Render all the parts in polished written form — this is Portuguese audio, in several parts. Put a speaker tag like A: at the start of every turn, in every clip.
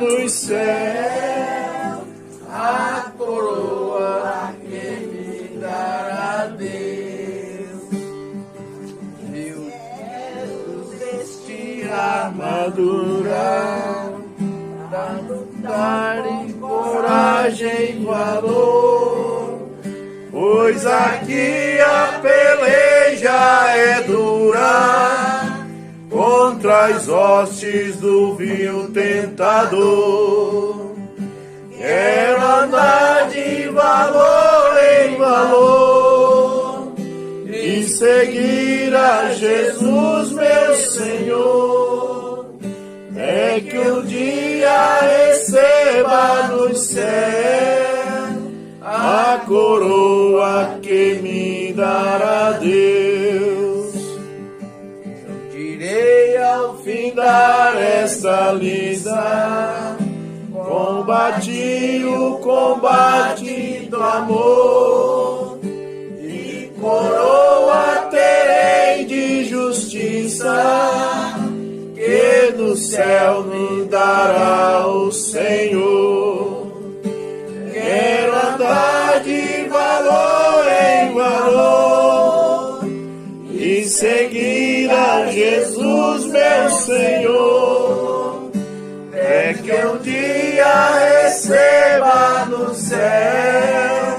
A: nos céus, a coroa que me dará Deus. Eu quero vestir a armadura, pra lutar em coragem e valor, pois aqui a peleja é dura contra as hostes do vil tentador. Quero andar de valor em valor e seguir a Jesus, meu Senhor. É que um dia receba nos céus a coroa que me dará Deus. Eu direi ao findar esta lida, combati o combate do amor, e coroa terei de justiça, que do céu me dará o Senhor. Quero andar de valor em valor e seguir a Jesus, meu Senhor. É que um dia receba no céu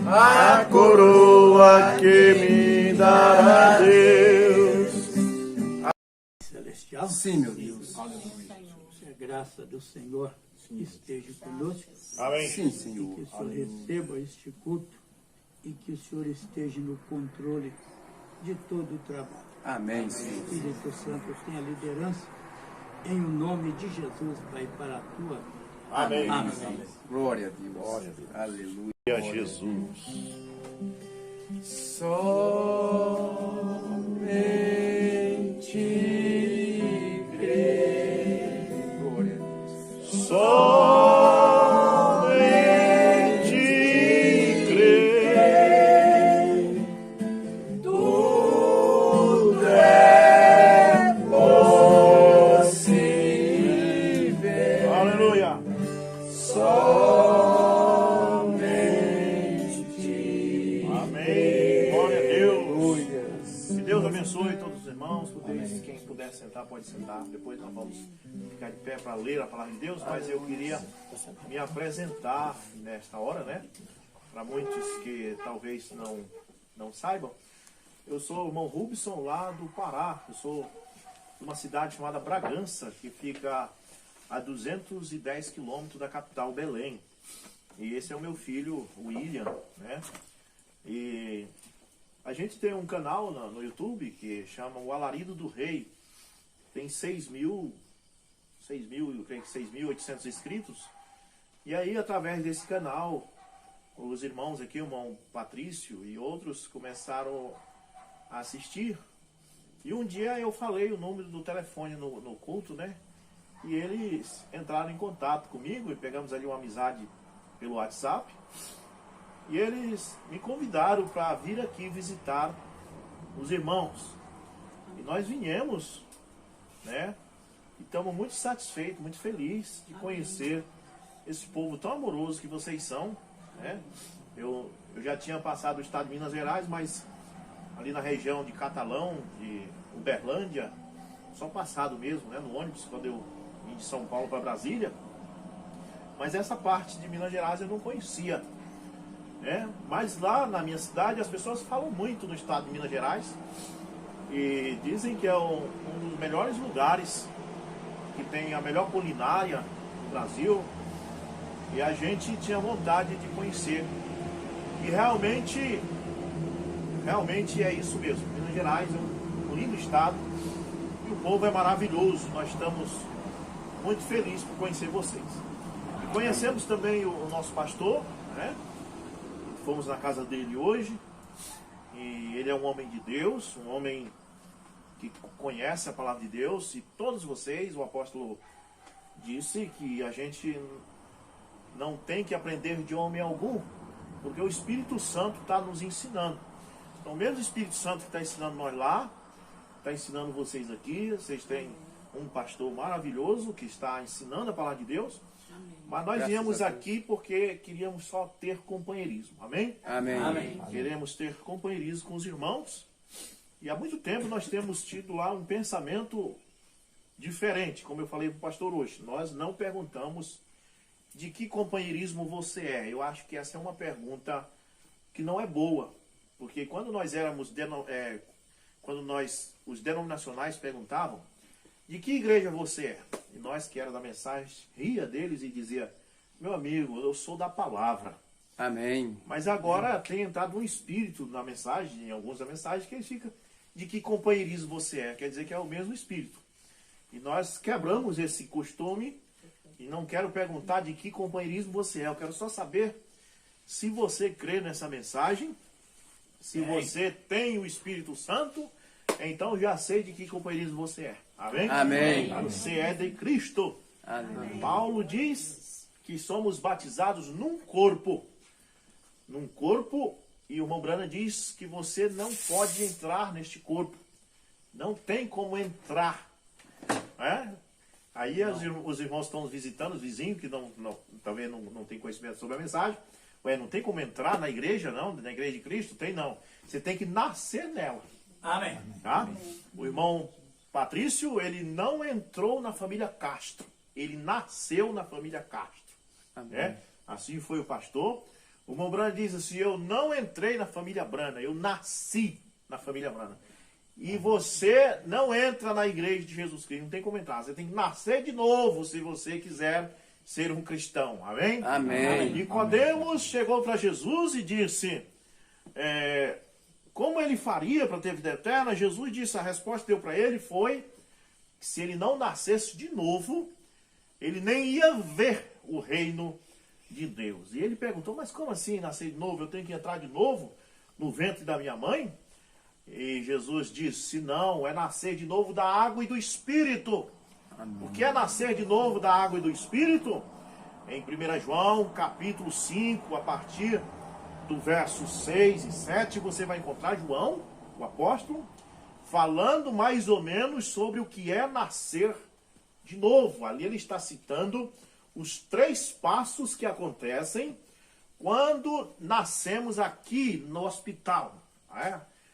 A: a coroa que me dará Deus.
B: Celestial?
C: Sim, meu Deus.
B: Que a graça do Senhor esteja conosco.
A: Amém.
C: Sim,
B: Que
C: Senhor.
B: o Senhor receba este culto e que o Senhor esteja no controle de todo o trabalho.
C: Amém, Senhor.
B: Espírito Santo, tenha liderança em o nome de Jesus, Pai, para a tua vida.
A: Amém.
C: Amém. Glória a Deus.
A: Glória a Deus.
C: Aleluia.
A: E a Jesus.
C: Somente crer. Glória a Deus.
A: Somente crer,
C: Tudo é possível.
A: aleluia.
C: Somente.
A: Amém. Glória a Deus.
C: Aleluia.
A: Que Deus abençoe todos os irmãos. Quem puder sentar, pode sentar. Depois nós vamos ficar de pé para ler a palavra de Deus. Mas eu queria me apresentar nesta hora, né? Para muitos que talvez não saibam. Eu sou o irmão Rubson, lá do Pará. Eu sou de uma cidade chamada Bragança, que fica a 210 quilômetros da capital, Belém. E esse é o meu filho, William, né? E a gente tem um canal no YouTube que chama O Alarido do Rei. Tem 6.800 inscritos. E aí, através desse canal, os irmãos aqui, o irmão Patrício e outros, começaram a assistir. E um dia eu falei o número do telefone no culto, né? E eles entraram em contato comigo e pegamos ali uma amizade pelo WhatsApp. E eles me convidaram para vir aqui visitar os irmãos. E nós viemos, né? E estamos muito satisfeitos, muito felizes de conhecer esse povo tão amoroso que vocês são, né? Eu já tinha passado o estado de Minas Gerais, mas ali na região de Catalão, de Uberlândia, só passado mesmo, né? No ônibus, quando eu vim de São Paulo para Brasília. Mas essa parte de Minas Gerais eu não conhecia, né? Mas lá na minha cidade as pessoas falam muito no estado de Minas Gerais e dizem que é um dos melhores lugares, que tem a melhor culinária do Brasil, e a gente tinha vontade de conhecer. E realmente é isso mesmo. Minas Gerais é um lindo estado e o povo é maravilhoso. Nós estamos muito felizes por conhecer vocês. E conhecemos também o nosso pastor, né? Fomos na casa dele hoje, e ele é um homem de Deus, um homem que conhece a palavra de Deus, e todos vocês, o apóstolo disse que a gente não tem que aprender de homem algum, porque o Espírito Santo está nos ensinando. Então, mesmo o Espírito Santo que está ensinando nós lá, está ensinando vocês aqui, vocês têm um pastor maravilhoso que está ensinando a palavra de Deus. Mas nós
D: Graças
A: viemos
D: a Deus.
A: aqui porque queríamos só ter companheirismo. Amém?
D: Amém.
C: Amém.
A: Queremos ter companheirismo com os irmãos. E há muito tempo nós temos tido lá um pensamento diferente, como eu falei para o pastor hoje. Nós não perguntamos de que companheirismo você é. Eu acho que essa é uma pergunta que não é boa. Porque quando nós éramos, os denominacionais perguntavam de que igreja você é? E nós que era da mensagem, ria deles e dizia, meu amigo, eu sou da palavra.
D: Amém.
A: Mas agora tem entrado um espírito na mensagem, em alguns da mensagem, que ele fica de que companheirismo você é. Quer dizer que é o mesmo espírito. E nós quebramos esse costume e não quero perguntar de que companheirismo você é. Eu quero só saber se você crê nessa mensagem, se você tem o Espírito Santo, então já sei de que companheirismo você é. Amém?
D: Amém.
A: Você é de Cristo.
D: Amém.
A: Paulo diz que somos batizados num corpo. Num corpo, e o irmão Brana diz que você não pode entrar neste corpo. Não tem como entrar. É? Aí os irmãos estão visitando, os vizinhos, que talvez não tem conhecimento sobre a mensagem. Ué, não tem como entrar na igreja, não? Na igreja de Cristo? Tem não. Você tem que nascer nela.
C: Amém.
A: Tá? O irmão Patrício, ele não entrou na família Castro. Ele nasceu na família Castro.
D: Amém.
A: Assim foi o pastor. O irmão Brana diz assim, eu não entrei na família Brana, eu nasci na família Brana. E você não entra na igreja de Jesus Cristo, não tem como entrar. Você tem que nascer de novo se você quiser ser um cristão. Amém?
D: Amém.
A: Nicodemos chegou para Jesus e disse, como ele faria para ter vida eterna? Jesus disse, a resposta que deu para ele foi que se ele não nascesse de novo, ele nem ia ver o reino de Deus. E ele perguntou, mas como assim nascer de novo? Eu tenho que entrar de novo no ventre da minha mãe? E Jesus disse, não, é nascer de novo da água e do Espírito.
D: Amém.
A: O que é nascer de novo da água e do Espírito? Em 1 João, capítulo 5, a partir do verso 6 e 7, você vai encontrar João, o apóstolo, falando mais ou menos sobre o que é nascer de novo. Ali ele está citando os 3 passos que acontecem quando nascemos aqui no hospital.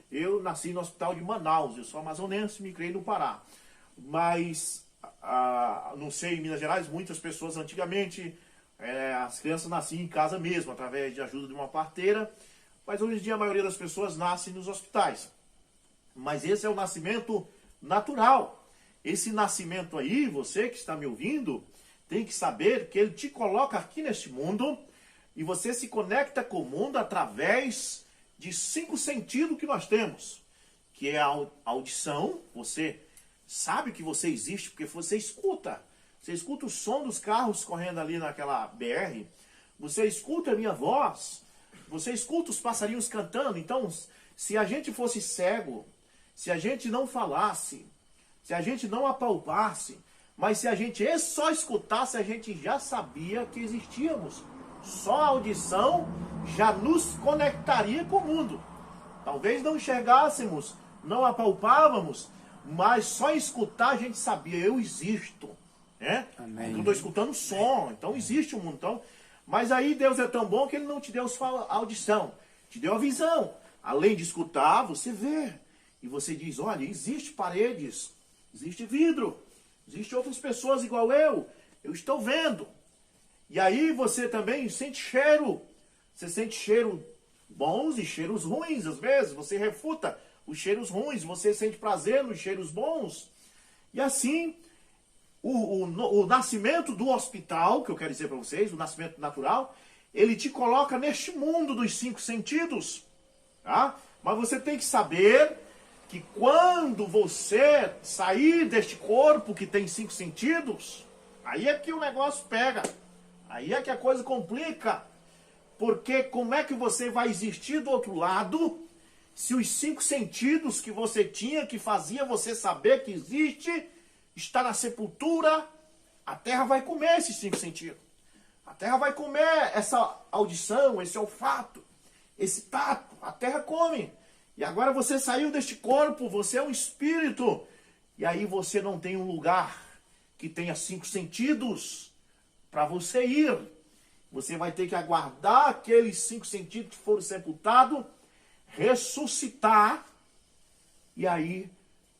A: Eu nasci no hospital de Manaus, eu sou amazonense, me criei no Pará. Mas, não sei, em Minas Gerais, muitas pessoas antigamente, as crianças nasciam em casa mesmo, através de ajuda de uma parteira. Mas hoje em dia a maioria das pessoas nasce nos hospitais. Mas esse é o nascimento natural. Esse nascimento aí, você que está me ouvindo, tem que saber que ele te coloca aqui neste mundo e você se conecta com o mundo através de 5 sentidos que nós temos, que é a audição. Você sabe que você existe porque você escuta. Você escuta o som dos carros correndo ali naquela BR. Você escuta a minha voz. Você escuta os passarinhos cantando. Então, se a gente fosse cego, se a gente não falasse, se a gente não apalpasse, mas se a gente só escutasse, a gente já sabia que existíamos. Só a audição já nos conectaria com o mundo. Talvez não enxergássemos, não apalpávamos, mas só escutar a gente sabia, eu existo. Né?
D: Amém.
A: Eu estou escutando som, então existe um mundo. Então, mas aí Deus é tão bom que Ele não te deu só a audição, te deu a visão. Além de escutar, você vê. E você diz, olha, existe paredes, existe vidro, existe outras pessoas igual eu estou vendo. E aí você também sente cheiro. Você sente cheiro bons e cheiros ruins. Às vezes você refuta os cheiros ruins, você sente prazer nos cheiros bons. E assim, o nascimento do hospital, que eu quero dizer para vocês, o nascimento natural, ele te coloca neste mundo dos 5 sentidos. Tá? Mas você tem que saber que quando você sair deste corpo que tem 5 sentidos, aí é que o negócio pega. Aí é que a coisa complica. Porque como é que você vai existir do outro lado se os 5 sentidos que você tinha, que fazia você saber que existe, está na sepultura? A terra vai comer esses 5 sentidos. A terra vai comer essa audição, esse olfato, esse tato. A terra come. E agora você saiu deste corpo, você é um espírito E aí você não tem um lugar que tenha 5 sentidos para você ir. Você vai ter que aguardar aqueles 5 sentidos que foram sepultados, ressuscitar. E aí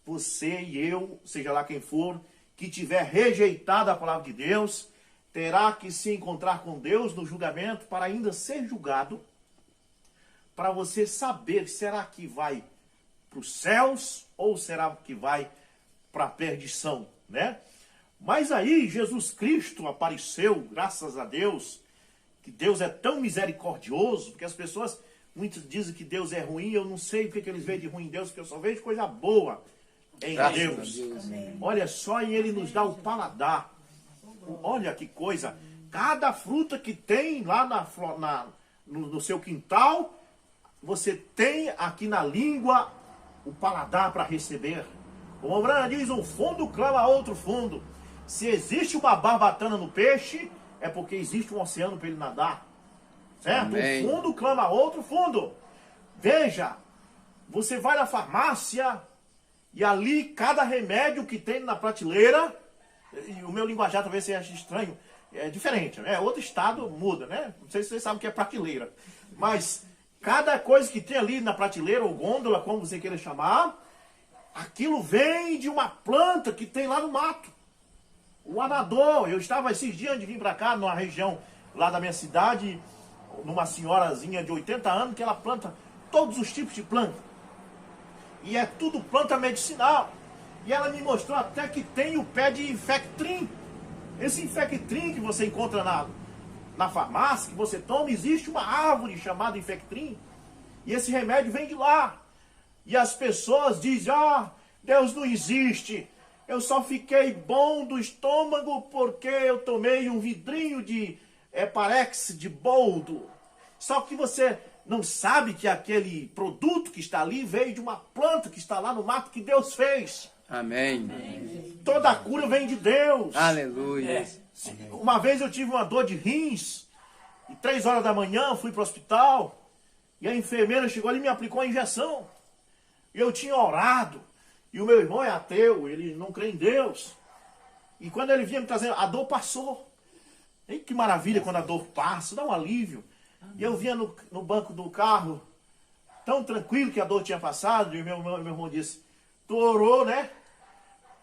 A: você e eu, seja lá quem for, que tiver rejeitado a palavra de Deus, terá que se encontrar com Deus no julgamento para ainda ser julgado, para você saber, será que vai para os céus ou será que vai para a perdição, né? Mas aí Jesus Cristo apareceu, graças a Deus, que Deus é tão misericordioso, porque as pessoas, muitos dizem que Deus é ruim, eu não sei o que eles veem de ruim em Deus, porque eu só vejo coisa boa em Deus. Olha só, e Ele nos dá o paladar. Olha que coisa, cada fruta que tem lá no seu quintal, você tem aqui na língua o paladar para receber. O Abraão diz, um fundo clama a outro fundo. Se existe uma barbatana no peixe, é porque existe um oceano para ele nadar. Certo?
D: Amém.
A: Um fundo clama a outro fundo. Veja, você vai na farmácia e ali cada remédio que tem na prateleira, e o meu linguajar talvez você ache estranho, é diferente, né? Outro estado muda, né? Não sei se vocês sabem o que é prateleira. Mas cada coisa que tem ali na prateleira, ou gôndola, como você queira chamar, aquilo vem de uma planta que tem lá no mato. O anador. Eu estava esses dias antes de vir para cá, numa região lá da minha cidade, numa senhorazinha de 80 anos, que ela planta todos os tipos de planta. E é tudo planta medicinal. E ela me mostrou até que tem o pé de infectrim. Esse infectrim que você encontra na farmácia, que você toma, existe uma árvore chamada infectrim. E esse remédio vem de lá. E as pessoas dizem, Deus não existe. Eu só fiquei bom do estômago porque eu tomei um vidrinho de Parex de boldo. Só que você não sabe que aquele produto que está ali veio de uma planta que está lá no mato que Deus fez.
D: Amém.
A: Toda a cura vem de Deus.
D: Aleluia.
A: Uma vez eu tive uma dor de rins, e 3 horas da manhã fui para o hospital, e a enfermeira chegou ali e me aplicou a injeção. E eu tinha orado, e o meu irmão é ateu, ele não crê em Deus. E quando ele vinha me trazendo, a dor passou. E que maravilha quando a dor passa, dá um alívio. E eu vinha no banco do carro, tão tranquilo que a dor tinha passado, e meu irmão disse, tu orou, né?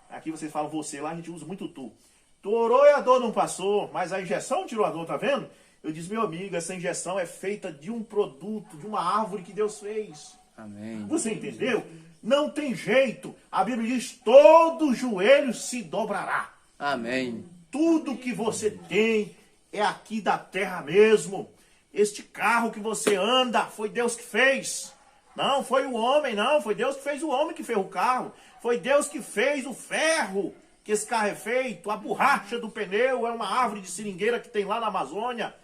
A: Aqui vocês falam você, lá a gente usa muito tu. Tu orou e a dor não passou, mas a injeção tirou a dor, tá vendo? Eu disse, meu amigo, essa injeção é feita de um produto, de uma árvore que Deus fez.
D: Amém.
A: Você entendeu? Não tem jeito. A Bíblia diz, todo joelho se dobrará.
D: Amém.
A: Tudo que você tem é aqui da terra mesmo. Este carro que você anda, foi Deus que fez. Não foi o homem, não. Foi Deus que fez o homem que fez o carro. Foi Deus que fez o ferro que esse carro é feito. A borracha do pneu é uma árvore de seringueira que tem lá na Amazônia.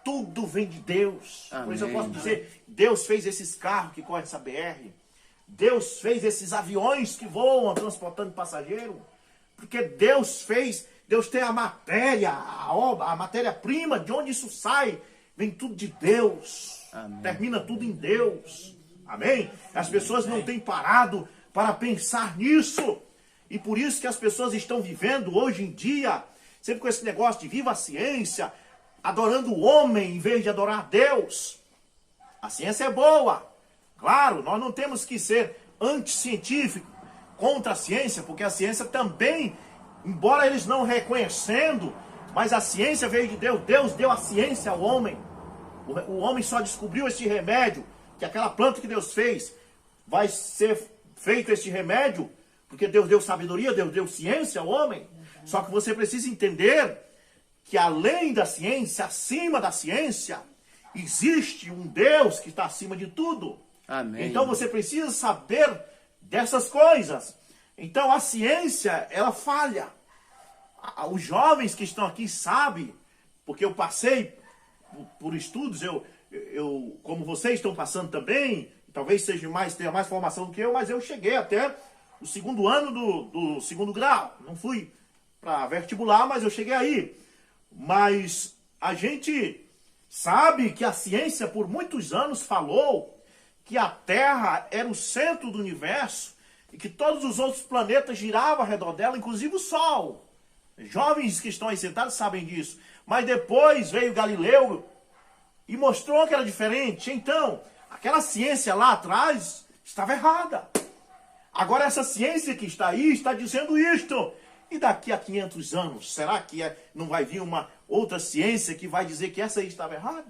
A: Tudo vem de Deus.
D: Amém.
A: Por isso eu posso dizer, Deus fez esses carros que correm essa BR. Deus fez esses aviões que voam transportando passageiro. Porque Deus fez, Deus tem a matéria, a matéria-prima, de onde isso sai. Vem tudo de Deus.
D: Amém.
A: Termina tudo em Deus. Amém? As pessoas não têm parado para pensar nisso. E por isso que as pessoas estão vivendo hoje em dia, sempre com esse negócio de viva a ciência, adorando o homem em vez de adorar Deus. A ciência é boa. Claro, nós não temos que ser anticientíficos contra a ciência, porque a ciência também, embora eles não reconhecendo, mas a ciência veio de Deus. Deus deu a ciência ao homem. O homem só descobriu este remédio, que aquela planta que Deus fez, vai ser feito este remédio, porque Deus deu sabedoria, Deus deu ciência ao homem. Só que você precisa entender que além da ciência, acima da ciência, existe um Deus que está acima de tudo.
D: Amém.
A: Então você precisa saber dessas coisas. Então a ciência, ela falha. Os jovens que estão aqui sabem, porque eu passei por estudos, eu como vocês estão passando também, talvez tenha mais formação do que eu, mas eu cheguei até o 2º ano do 2º grau. Não fui para vestibular, mas eu cheguei aí. Mas a gente sabe que a ciência por muitos anos falou que a Terra era o centro do universo e que todos os outros planetas giravam ao redor dela, inclusive o Sol. Jovens que estão aí sentados sabem disso. Mas depois veio Galileu e mostrou que era diferente. Então, aquela ciência lá atrás estava errada. Agora essa ciência que está aí está dizendo isto. E daqui a 500 anos, será que não vai vir uma outra ciência que vai dizer que essa aí estava errada?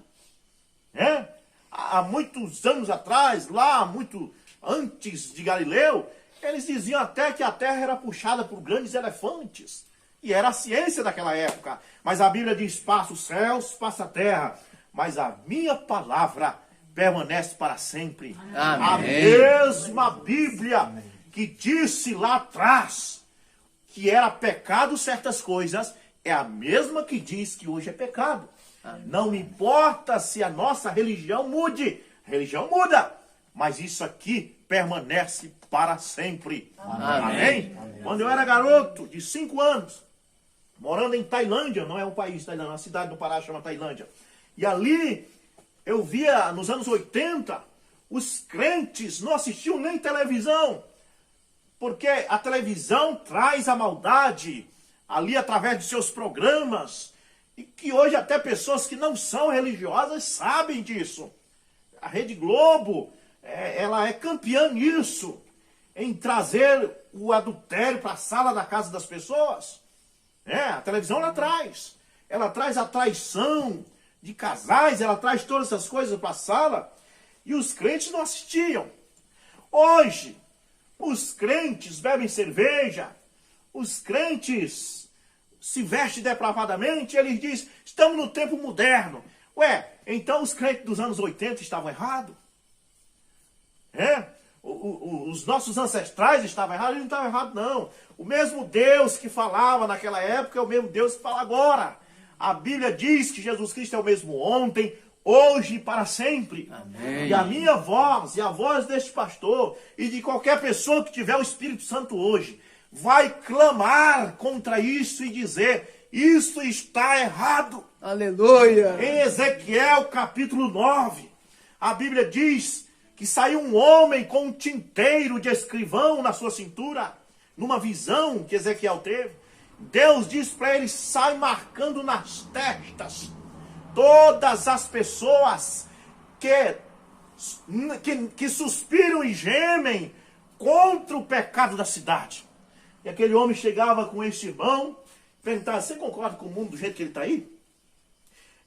A: Há muitos anos atrás, lá muito antes de Galileu, eles diziam até que a Terra era puxada por grandes elefantes. E era a ciência daquela época. Mas a Bíblia diz, passa os céus, passa a terra. Mas a minha palavra permanece para sempre.
D: Amém.
A: A mesma Bíblia que disse lá atrás que era pecado certas coisas, é a mesma que diz que hoje é pecado. Não importa se a nossa religião mude. A religião muda. Mas isso aqui permanece para sempre. Amém? Quando eu era garoto, de 5 anos, morando em Tailândia, não é um país, Tailândia, uma cidade do Pará chama Tailândia. E ali eu via, nos anos 80, os crentes não assistiam nem televisão. Porque a televisão traz a maldade ali através de seus programas. E que hoje até pessoas que não são religiosas sabem disso. A Rede Globo, ela é campeã nisso. Em trazer o adultério para a sala da casa das pessoas. A televisão ela traz. Ela traz a traição de casais, ela traz todas essas coisas para a sala. E os crentes não assistiam. Hoje, os crentes bebem cerveja, os crentes se vestem depravadamente, eles dizem, estamos no tempo moderno. Então os crentes dos anos 80 estavam errados? Os nossos ancestrais estavam errados? Eles não estavam errados, não. O mesmo Deus que falava naquela época é o mesmo Deus que fala agora. A Bíblia diz que Jesus Cristo é o mesmo ontem, hoje e para sempre.
D: Amém.
A: E a minha voz, e a voz deste pastor, e de qualquer pessoa que tiver o Espírito Santo hoje, vai clamar contra isso e dizer, isso está errado.
D: Aleluia.
A: Em Ezequiel capítulo 9, a Bíblia diz que saiu um homem com um tinteiro de escrivão na sua cintura, numa visão que Ezequiel teve. Deus diz para ele, sai marcando nas testas todas as pessoas que suspiram e gemem contra o pecado da cidade. E aquele homem chegava com esse irmão, perguntava, você concorda com o mundo do jeito que ele está aí?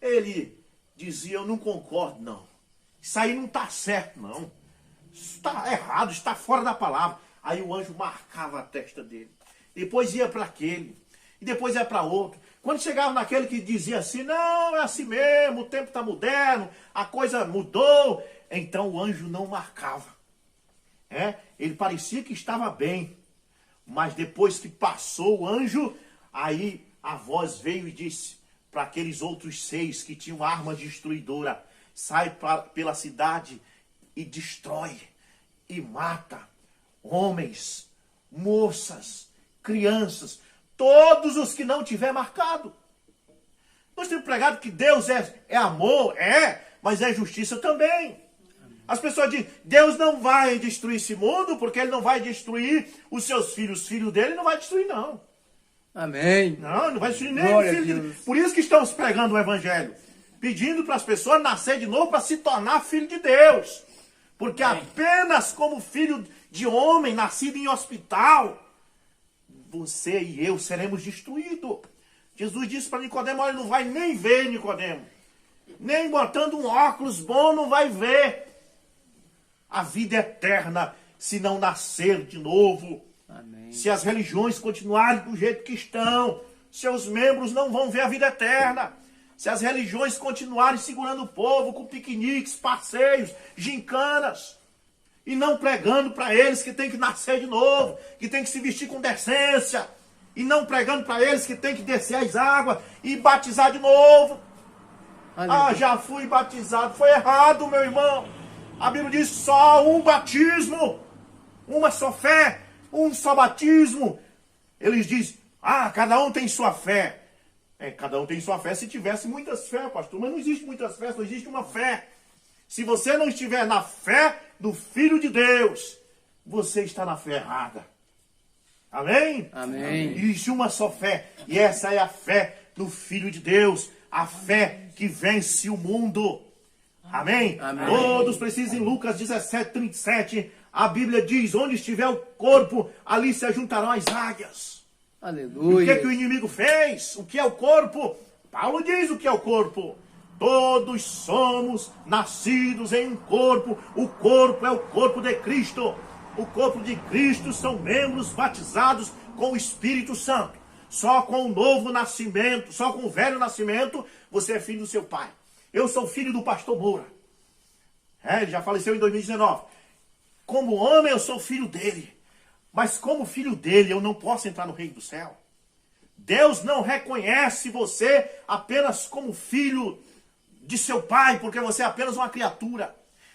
A: Ele dizia, eu não concordo não. Isso aí não está certo não. Isso está errado, está fora da palavra. Aí o anjo marcava a testa dele. Depois ia para aquele. E depois ia para outro. Quando chegava naquele que dizia assim, não, é assim mesmo, o tempo está moderno, a coisa mudou. Então o anjo não marcava. Ele parecia que estava bem. Mas depois que passou o anjo, aí a voz veio e disse para aqueles outros 6 que tinham armas destruidoras, sai pela cidade e destrói e mata homens, moças, crianças, todos os que não tiver marcado. Nós temos pregado que Deus é amor, mas é justiça também. As pessoas dizem, Deus não vai destruir esse mundo, porque Ele não vai destruir os seus filhos. Os filhos dele não vai destruir, não.
D: Amém.
A: Não vai destruir nem
D: Glória
A: o filho
D: a
A: dele.
D: Deus.
A: Por isso que estamos pregando o Evangelho. Pedindo para as pessoas nascer de novo para se tornar filho de Deus. Porque apenas como filho de homem, nascido em hospital, você e eu seremos destruídos. Jesus disse para Nicodemo, olha, não vai nem ver, Nicodemo. Nem botando um óculos bom não vai ver a vida eterna se não nascer de novo.
D: Amém.
A: Se as religiões continuarem do jeito que estão, seus membros não vão ver a vida eterna. Se as religiões continuarem segurando o povo com piqueniques, passeios, gincanas, e não pregando para eles que tem que nascer de novo, que tem que se vestir com decência, e não pregando para eles que tem que descer as águas e batizar de novo.
D: Aleluia.
A: Já fui batizado. Foi errado, meu irmão. A Bíblia diz só um batismo, uma só fé, um só batismo. Eles dizem, cada um tem sua fé. Cada um tem sua fé se tivesse muitas fé, pastor. Mas não existe muitas fés, só existe uma fé. Se você não estiver na fé do Filho de Deus, você está na fé errada. Amém?
D: Amém.
A: Existe uma só fé, e essa é a fé no Filho de Deus, a fé que vence o mundo. Amém?
D: Amém.
A: Todos precisam, em Lucas 17, 37, a Bíblia diz, onde estiver o corpo, ali se ajuntarão as águias. O
D: Aleluia.
A: que o inimigo fez? O que é o corpo? Paulo diz o que é o corpo. Todos somos nascidos em um corpo. O corpo é o corpo de Cristo. O corpo de Cristo são membros batizados com o Espírito Santo. Só com o novo nascimento, só com o velho nascimento, você é filho do seu pai. Eu sou filho do pastor Moura. Ele já faleceu em 2019. Como homem, eu sou filho dele. Mas como filho dele, eu não posso entrar no reino do céu. Deus não reconhece você apenas como filho de seu pai, porque você é apenas uma criatura.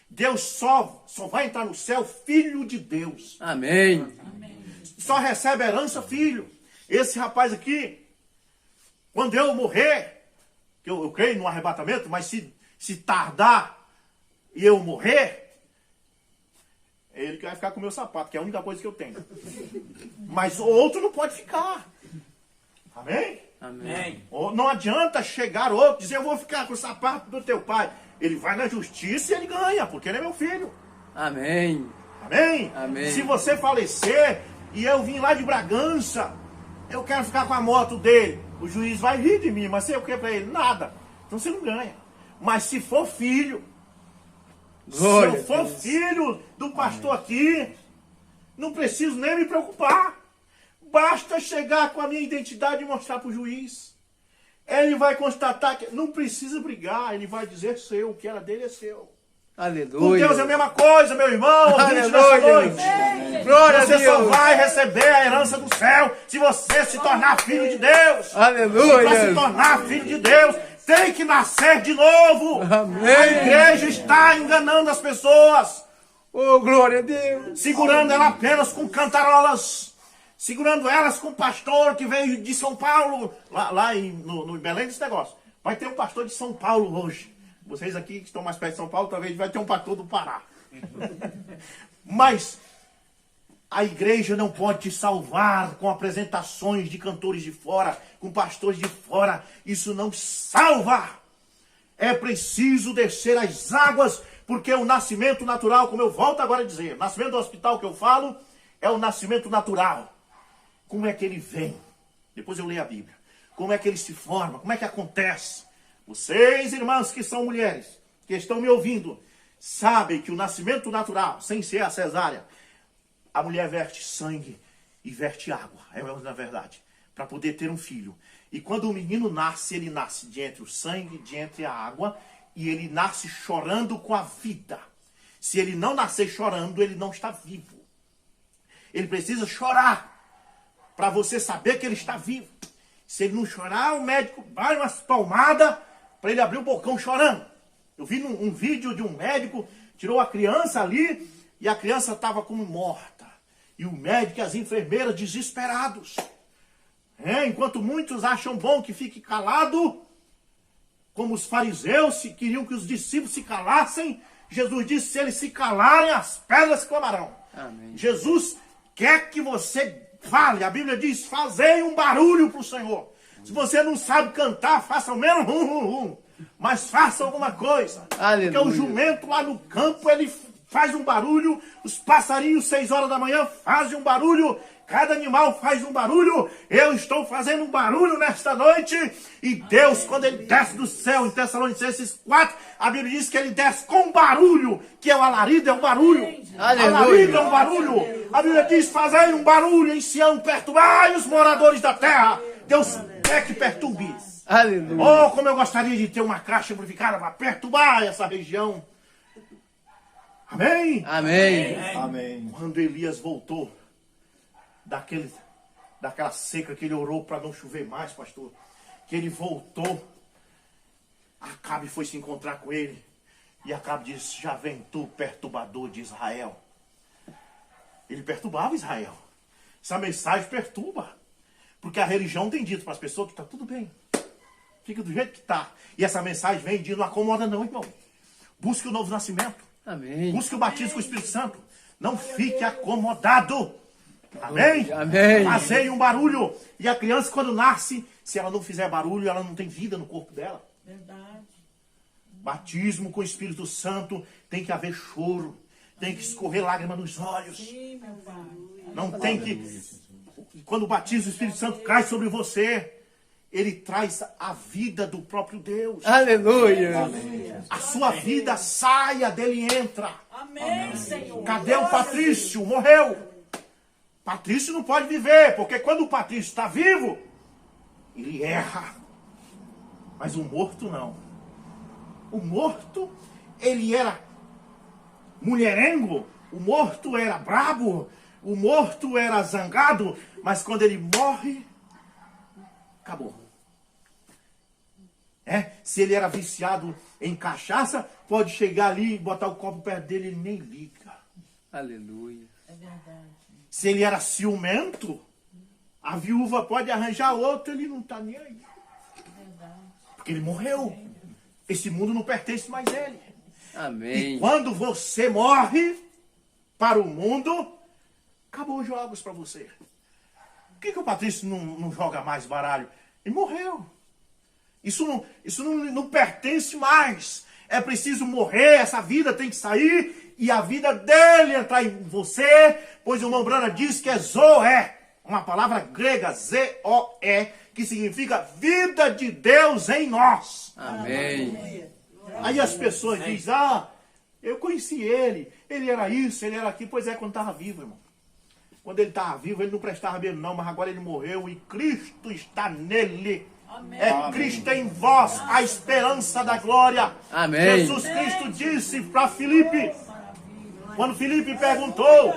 A: Deus só vai entrar no céu filho de Deus.
D: Amém.
A: Só recebe herança filho. Esse rapaz aqui, quando eu morrer, que eu creio no arrebatamento, mas se tardar e eu morrer, é ele que vai ficar com o meu sapato, que é a única coisa que eu tenho. Mas o outro não pode ficar. Amém?
D: Amém.
A: Não adianta chegar outro e dizer, eu vou ficar com o sapato do teu pai. Ele vai na justiça e ele ganha, porque ele é meu filho.
D: Amém.
A: Amém?
D: Amém.
A: Se você falecer e eu vim lá de Bragança, eu quero ficar com a moto dele. O juiz vai rir de mim, mas sei o que para ele? Nada. Então você não ganha. Mas se for filho,
D: Glória
A: se eu for
D: a Deus.
A: filho do pastor aqui, não preciso nem me preocupar. Basta chegar com a minha identidade e mostrar para o juiz. Ele vai constatar que não precisa brigar, ele vai dizer seu, o que era dele é seu.
D: Aleluia.
A: Com Deus é a mesma coisa, meu irmão. ouvinte nessa
D: Aleluia.
A: noite.
D: Glória a
A: Você só
D: Deus.
A: vai receber a herança do céu se você se tornar filho de Deus. Para se
D: Aleluia.
A: tornar filho de Deus, tem que nascer de novo.
D: Amém.
A: A igreja está enganando as pessoas,
D: Oh, glória a Deus.
A: segurando ela apenas com cantarolas, segurando elas com um pastor que veio de São Paulo, no Belém desse negócio. Vai ter um pastor de São Paulo hoje. Vocês aqui que estão mais perto de São Paulo, talvez vai ter um pastor do Pará. Mas a igreja não pode te salvar com apresentações de cantores de fora, com pastores de fora. Isso não salva. É preciso descer as águas, porque o nascimento natural, como eu volto agora a dizer, o nascimento do hospital que eu falo, é o nascimento natural. Como é que ele vem? Depois eu leio a Bíblia. Como é que ele se forma? Como é que acontece? Vocês, irmãs que são mulheres, que estão me ouvindo, sabem que o nascimento natural, sem ser a cesárea, a mulher verte sangue e verte água, na verdade, para poder ter um filho. E quando o menino nasce, ele nasce de entre o sangue, de entre a água, e ele nasce chorando com a vida. Se ele não nascer chorando, ele não está vivo. Ele precisa chorar para você saber que ele está vivo. Se ele não chorar, o médico vai umas palmadas para ele abrir o bocão chorando. Eu vi um vídeo de um médico, tirou a criança ali e a criança estava como morta. E o médico e as enfermeiras desesperados. Enquanto muitos acham bom que fique calado, como os fariseus queriam que os discípulos se calassem, Jesus disse, se eles se calarem, as pedras clamarão.
D: Amém.
A: Jesus quer que você fale. A Bíblia diz, fazei um barulho para o Senhor. Se você não sabe cantar, faça ao menos mas faça alguma coisa.
D: Aleluia.
A: Porque o jumento lá no campo, ele faz um barulho, os passarinhos 6 horas da manhã fazem um barulho, cada animal faz um barulho, eu estou fazendo um barulho nesta noite, e Deus, quando ele desce do céu, em Tessalonicenses 4, a Bíblia diz que ele desce com um barulho, que é o alarido, é um barulho.
D: Aleluia.
A: Alarido é um barulho. A Bíblia diz, fazei um barulho em Sião, perturbai os moradores da terra. Deus quer que perturbe.
D: Aleluia.
A: Oh, como eu gostaria de ter uma caixa amplificada para perturbar essa região. Amém?
D: Amém.
C: Amém.
A: Quando Elias voltou daquela seca que ele orou para não chover mais, pastor, que ele voltou, Acabe foi se encontrar com ele, e Acabe disse, já vem tu, perturbador de Israel. Ele perturbava Israel. Essa mensagem perturba, porque a religião tem dito para as pessoas que está tudo bem, fica do jeito que está, e essa mensagem vem de não acomoda não, irmão. Busque o novo nascimento.
D: Amém.
A: Busque o batismo com o Espírito Santo. Não fique acomodado. Amém?
D: Amém.
A: Fazei um barulho. E a criança, quando nasce, se ela não fizer barulho, ela não tem vida no corpo dela.
E: Verdade.
A: Batismo com o Espírito Santo, tem que haver choro. Tem que escorrer lágrima nos olhos.
E: Sim, meu pai.
A: Não tem que... Quando o batismo do Espírito Santo cai sobre você, ele traz a vida do próprio Deus.
D: Aleluia.
A: A sua vida saia dele e entra.
E: Amém, Senhor.
A: Cadê o Patrício? Morreu. Patrício não pode viver, porque quando o Patrício está vivo, ele erra. Mas o morto não. O morto, ele era mulherengo, o morto era brabo, o morto era zangado, mas quando ele morre, acabou. Se ele era viciado em cachaça, pode chegar ali e botar o copo perto dele, ele nem liga.
D: Aleluia.
E: É verdade.
A: Se ele era ciumento, a viúva pode arranjar outro, ele não está nem aí.
E: É verdade.
A: Porque ele morreu. Esse mundo não pertence mais a ele.
D: Amém.
A: E quando você morre para o mundo, acabou os jogos para você. Por que o Patrício não joga mais baralho? Ele morreu. Isso não pertence mais. É preciso morrer, essa vida tem que sair e a vida dele entrar em você, pois o irmão Brana diz que é Zoé, uma palavra grega, Z-O-E, que significa vida de Deus em nós.
D: Amém.
A: Aí as pessoas dizem, eu conheci ele era isso, ele era aquilo. Pois é, quando estava vivo, irmão. Quando ele estava vivo, ele não prestava mesmo não, mas agora ele morreu e Cristo está nele.
E: Amém.
A: É Cristo em vós, a esperança da glória.
D: Amém.
A: Jesus Cristo disse para Filipe, quando Filipe perguntou,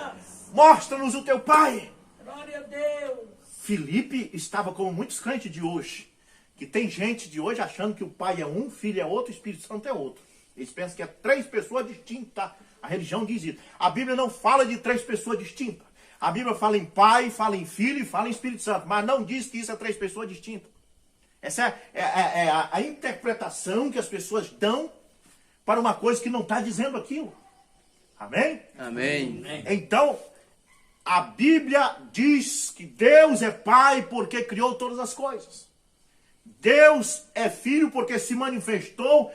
A: mostra-nos o teu Pai.
E: Glória a Deus.
A: Filipe estava como muitos crentes de hoje, que tem gente de hoje achando que o Pai é um, o Filho é outro, o Espírito Santo é outro. Eles pensam que é 3 pessoas distintas. A religião diz isso. A Bíblia não fala de 3 pessoas distintas. A Bíblia fala em Pai, fala em Filho e fala em Espírito Santo, mas não diz que isso é 3 pessoas distintas. Essa é a interpretação que as pessoas dão para uma coisa que não está dizendo aquilo. Amém?
D: Amém.
A: Então, a Bíblia diz que Deus é Pai porque criou todas as coisas. Deus é Filho porque se manifestou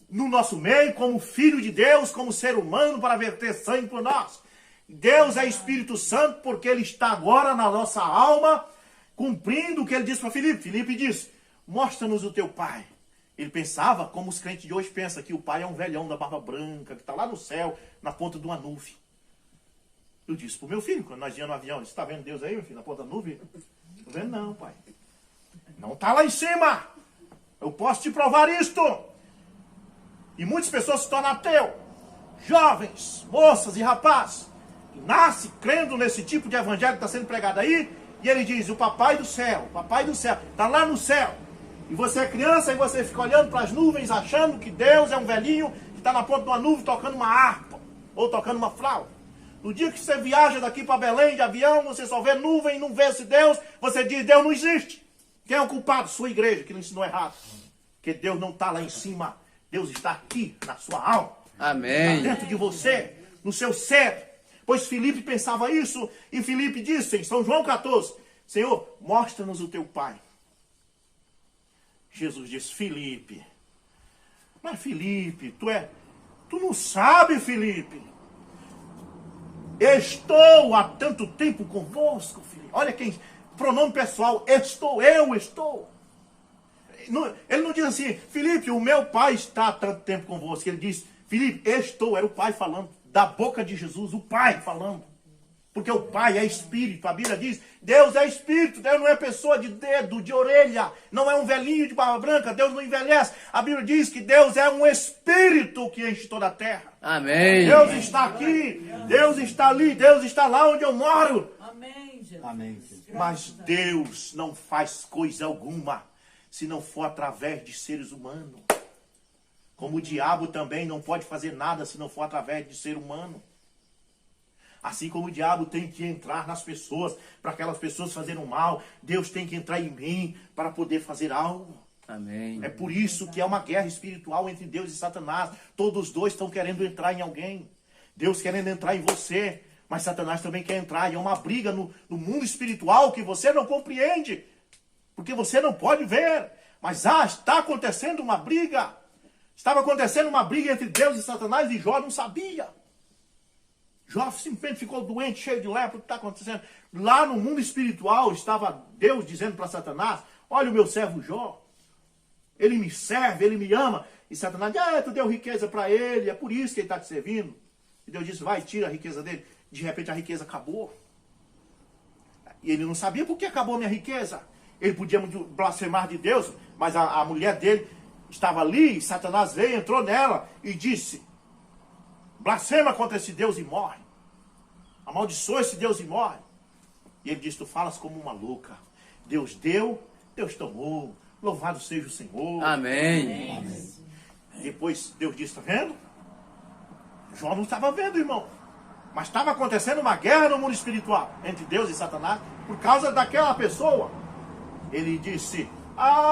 A: no nosso meio como Filho de Deus, como ser humano para verter sangue por nós. Deus é Espírito Santo porque Ele está agora na nossa alma, cumprindo o que Ele disse para Filipe. Filipe disse, mostra-nos o teu Pai. Ele pensava, como os crentes de hoje pensam, que o Pai é um velhão da barba branca, que está lá no céu, na ponta de uma nuvem. Eu disse para o meu filho, quando nós íamos no avião, você está vendo Deus aí, meu filho, na ponta da nuvem? Estou vendo não, pai. Não está lá em cima. Eu posso te provar isto. E muitas pessoas se tornam ateu. Jovens, moças e rapazes, que nascem crendo nesse tipo de evangelho que está sendo pregado aí, e ele diz, o papai do céu, está lá no céu. E você é criança e você fica olhando para as nuvens, achando que Deus é um velhinho que está na ponta de uma nuvem tocando uma harpa, ou tocando uma flauta. No dia que você viaja daqui para Belém de avião, você só vê nuvem e não vê esse Deus, você diz, Deus não existe. Quem é o culpado? Sua igreja, que não ensinou errado. Porque Deus não está lá em cima, Deus está aqui, na sua alma.
D: Amém.
A: Está dentro de você, no seu ser. Pois Filipe pensava isso, e Filipe disse em São João 14, Senhor, mostra-nos o teu Pai. Jesus disse, Filipe, mas Filipe, tu não sabe, Filipe. Estou há tanto tempo convosco, Filipe. Olha quem, pronome pessoal, eu estou. Ele não diz assim, Filipe, o meu pai está há tanto tempo convosco. Ele diz, Filipe, estou, era o pai falando, da boca de Jesus, o pai falando. Porque o pai é espírito, a Bíblia diz, Deus é espírito, Deus não é pessoa de dedo, de orelha, não é um velhinho de barba branca, Deus não envelhece. A Bíblia diz que Deus é um espírito que enche toda a terra.
D: Amém.
A: Deus está aqui, Deus está ali, Deus está lá onde eu moro.
E: Amém, Jesus.
C: Amém.
A: Mas Deus não faz coisa alguma se não for através de seres humanos. Como o diabo também não pode fazer nada se não for através de ser humano. Assim como o diabo tem que entrar nas pessoas, para aquelas pessoas fazerem mal, Deus tem que entrar em mim para poder fazer algo.
D: Amém.
A: É por isso que é uma guerra espiritual entre Deus e Satanás. Todos os dois estão querendo entrar em alguém. Deus querendo entrar em você, mas Satanás também quer entrar. E é uma briga no mundo espiritual que você não compreende, porque você não pode ver. Mas está acontecendo uma briga. Estava acontecendo uma briga entre Deus e Satanás e Jó não sabia. Jó simplesmente ficou doente, cheio de lepra. O que está acontecendo? Lá no mundo espiritual estava Deus dizendo para Satanás: olha o meu servo Jó. Ele me serve, ele me ama. E Satanás diz: tu deu riqueza para ele, é por isso que ele está te servindo. E Deus disse: vai, tira a riqueza dele. De repente a riqueza acabou. E ele não sabia por que acabou a minha riqueza. Ele podia blasfemar de Deus, mas a mulher dele estava ali, e Satanás veio, entrou nela e disse: blasfema contra esse Deus e morre. Amaldiçoa esse Deus e morre. E ele disse: tu falas como uma louca. Deus deu, Deus tomou. Louvado seja o Senhor.
D: Amém.
E: Amém.
A: Depois Deus disse: tá vendo? Jó não estava vendo, irmão. Mas estava acontecendo uma guerra no mundo espiritual entre Deus e Satanás por causa daquela pessoa. Ele disse: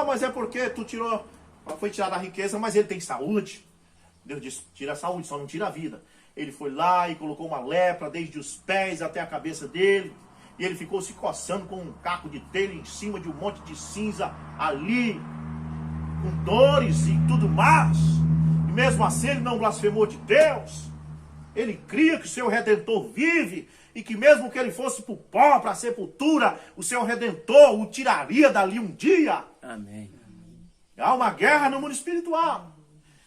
A: mas é porque tu foi tirar a riqueza, mas ele tem saúde. Deus disse: tira a saúde, só não tira a vida. Ele foi lá e colocou uma lepra desde os pés até a cabeça dele. E ele ficou se coçando com um caco de telha em cima de um monte de cinza ali, com dores e tudo mais. E mesmo assim ele não blasfemou de Deus. Ele cria que o seu Redentor vive e que mesmo que ele fosse para o pó, para a sepultura, o seu Redentor o tiraria dali um dia.
D: Amém.
A: Há uma guerra no mundo espiritual.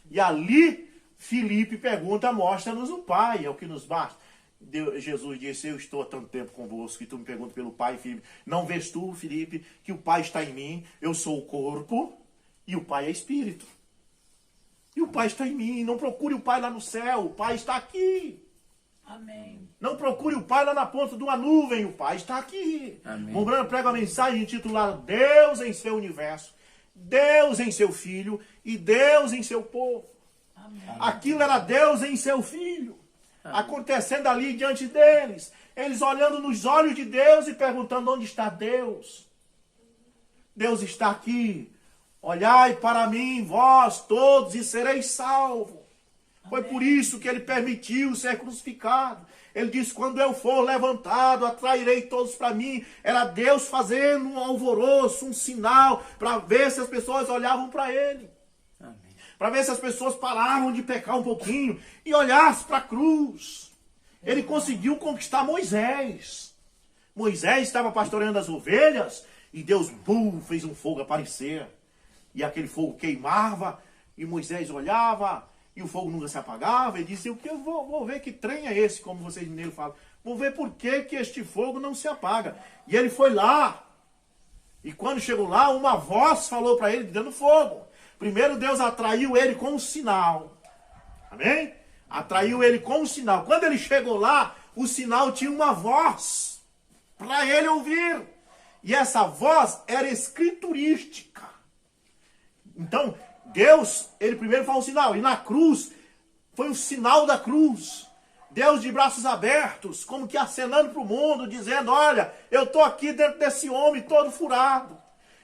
A: E ali, Filipe pergunta: mostra-nos o Pai, é o que nos basta. Jesus disse: eu estou há tanto tempo convosco e tu me perguntas pelo Pai, Filipe. Não vês tu, Filipe, que o Pai está em mim, eu sou o corpo e o Pai é espírito. E o Pai está em mim. Não procure o Pai lá no céu, o Pai está aqui.
E: Amém.
A: Não procure o Pai lá na ponta de uma nuvem, o Pai está aqui.
D: Amém.
A: Mombrana prega a mensagem intitulada Deus em seu universo, Deus em seu Filho e Deus em seu povo.
E: Amém.
A: Aquilo era Deus em seu Filho, acontecendo ali diante deles. Eles olhando nos olhos de Deus e perguntando: onde está Deus? Deus está aqui. Olhai para mim, vós todos, e sereis salvos. Foi por isso que ele permitiu ser crucificado. Ele disse: quando eu for levantado, atrairei todos para mim. Era Deus fazendo um alvoroço, um sinal, para ver se as pessoas olhavam para ele. Para ver se as pessoas paravam de pecar um pouquinho e olhassem para a cruz. Ele conseguiu conquistar Moisés. Moisés estava pastoreando as ovelhas e Deus fez um fogo aparecer. E aquele fogo queimava e Moisés olhava e o fogo nunca se apagava. E disse: eu vou ver que trem é esse, como vocês mineiros falam. Vou ver por que este fogo não se apaga. E ele foi lá. E quando chegou lá, uma voz falou para ele dentro do fogo. Primeiro Deus atraiu ele com um sinal. Amém? Atraiu ele com um sinal. Quando ele chegou lá, o sinal tinha uma voz para ele ouvir. E essa voz era escriturística. Então, Deus, ele primeiro faz um sinal. E na cruz, foi o sinal da cruz. Deus de braços abertos, como que acenando para o mundo, dizendo: olha, eu estou aqui dentro desse homem todo furado.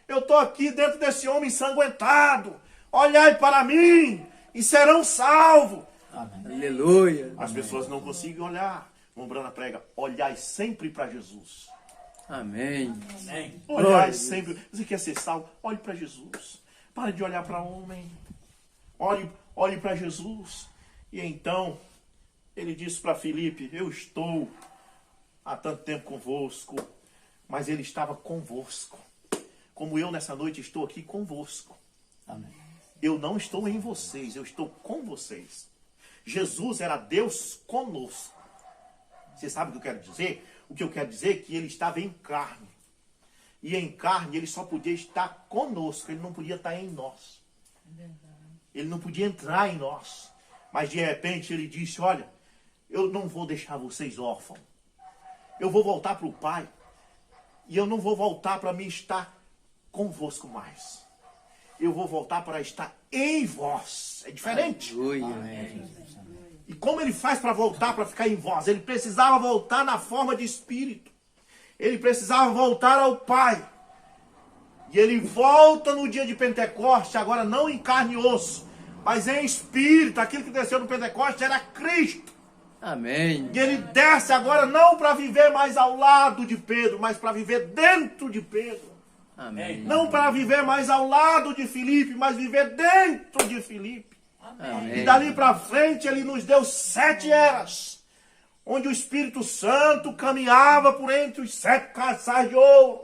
A: Eu estou aqui dentro desse homem ensanguentado. Olhai para mim e serão salvos.
D: Aleluia.
A: As pessoas não conseguem olhar. Mombrana prega: olhai sempre para Jesus.
D: Amém.
A: Olhai sempre. Você quer ser salvo? Olhe para Jesus. Pare de olhar para homem. Olhe para Jesus. E então, ele disse para Filipe: eu estou há tanto tempo convosco. Mas ele estava convosco. Como eu nessa noite estou aqui convosco.
C: Amém.
A: Eu não estou em vocês, eu estou com vocês. Jesus era Deus conosco. Você sabe o que eu quero dizer? O que eu quero dizer é que ele estava em carne. E em carne ele só podia estar conosco, ele não podia estar em nós. Ele não podia entrar em nós. Mas de repente ele disse: olha, eu não vou deixar vocês órfãos. Eu vou voltar para o Pai. E eu não vou voltar para me estar convosco mais. Eu vou voltar para estar em vós. É diferente.
D: Aleluia.
A: E como ele faz para voltar, para ficar em vós? Ele precisava voltar na forma de espírito. Ele precisava voltar ao Pai. E ele volta no dia de Pentecoste, agora não em carne e osso, mas em espírito. Aquilo que desceu no Pentecoste era Cristo.
D: Amém.
A: E ele desce agora não para viver mais ao lado de Pedro, mas para viver dentro de Pedro.
D: Amém.
A: Não para viver mais ao lado de Filipe, mas viver dentro de Filipe.
D: Amém.
A: E dali para frente ele nos deu 7 eras, onde o Espírito Santo caminhava por entre os 7 caçais de ouro.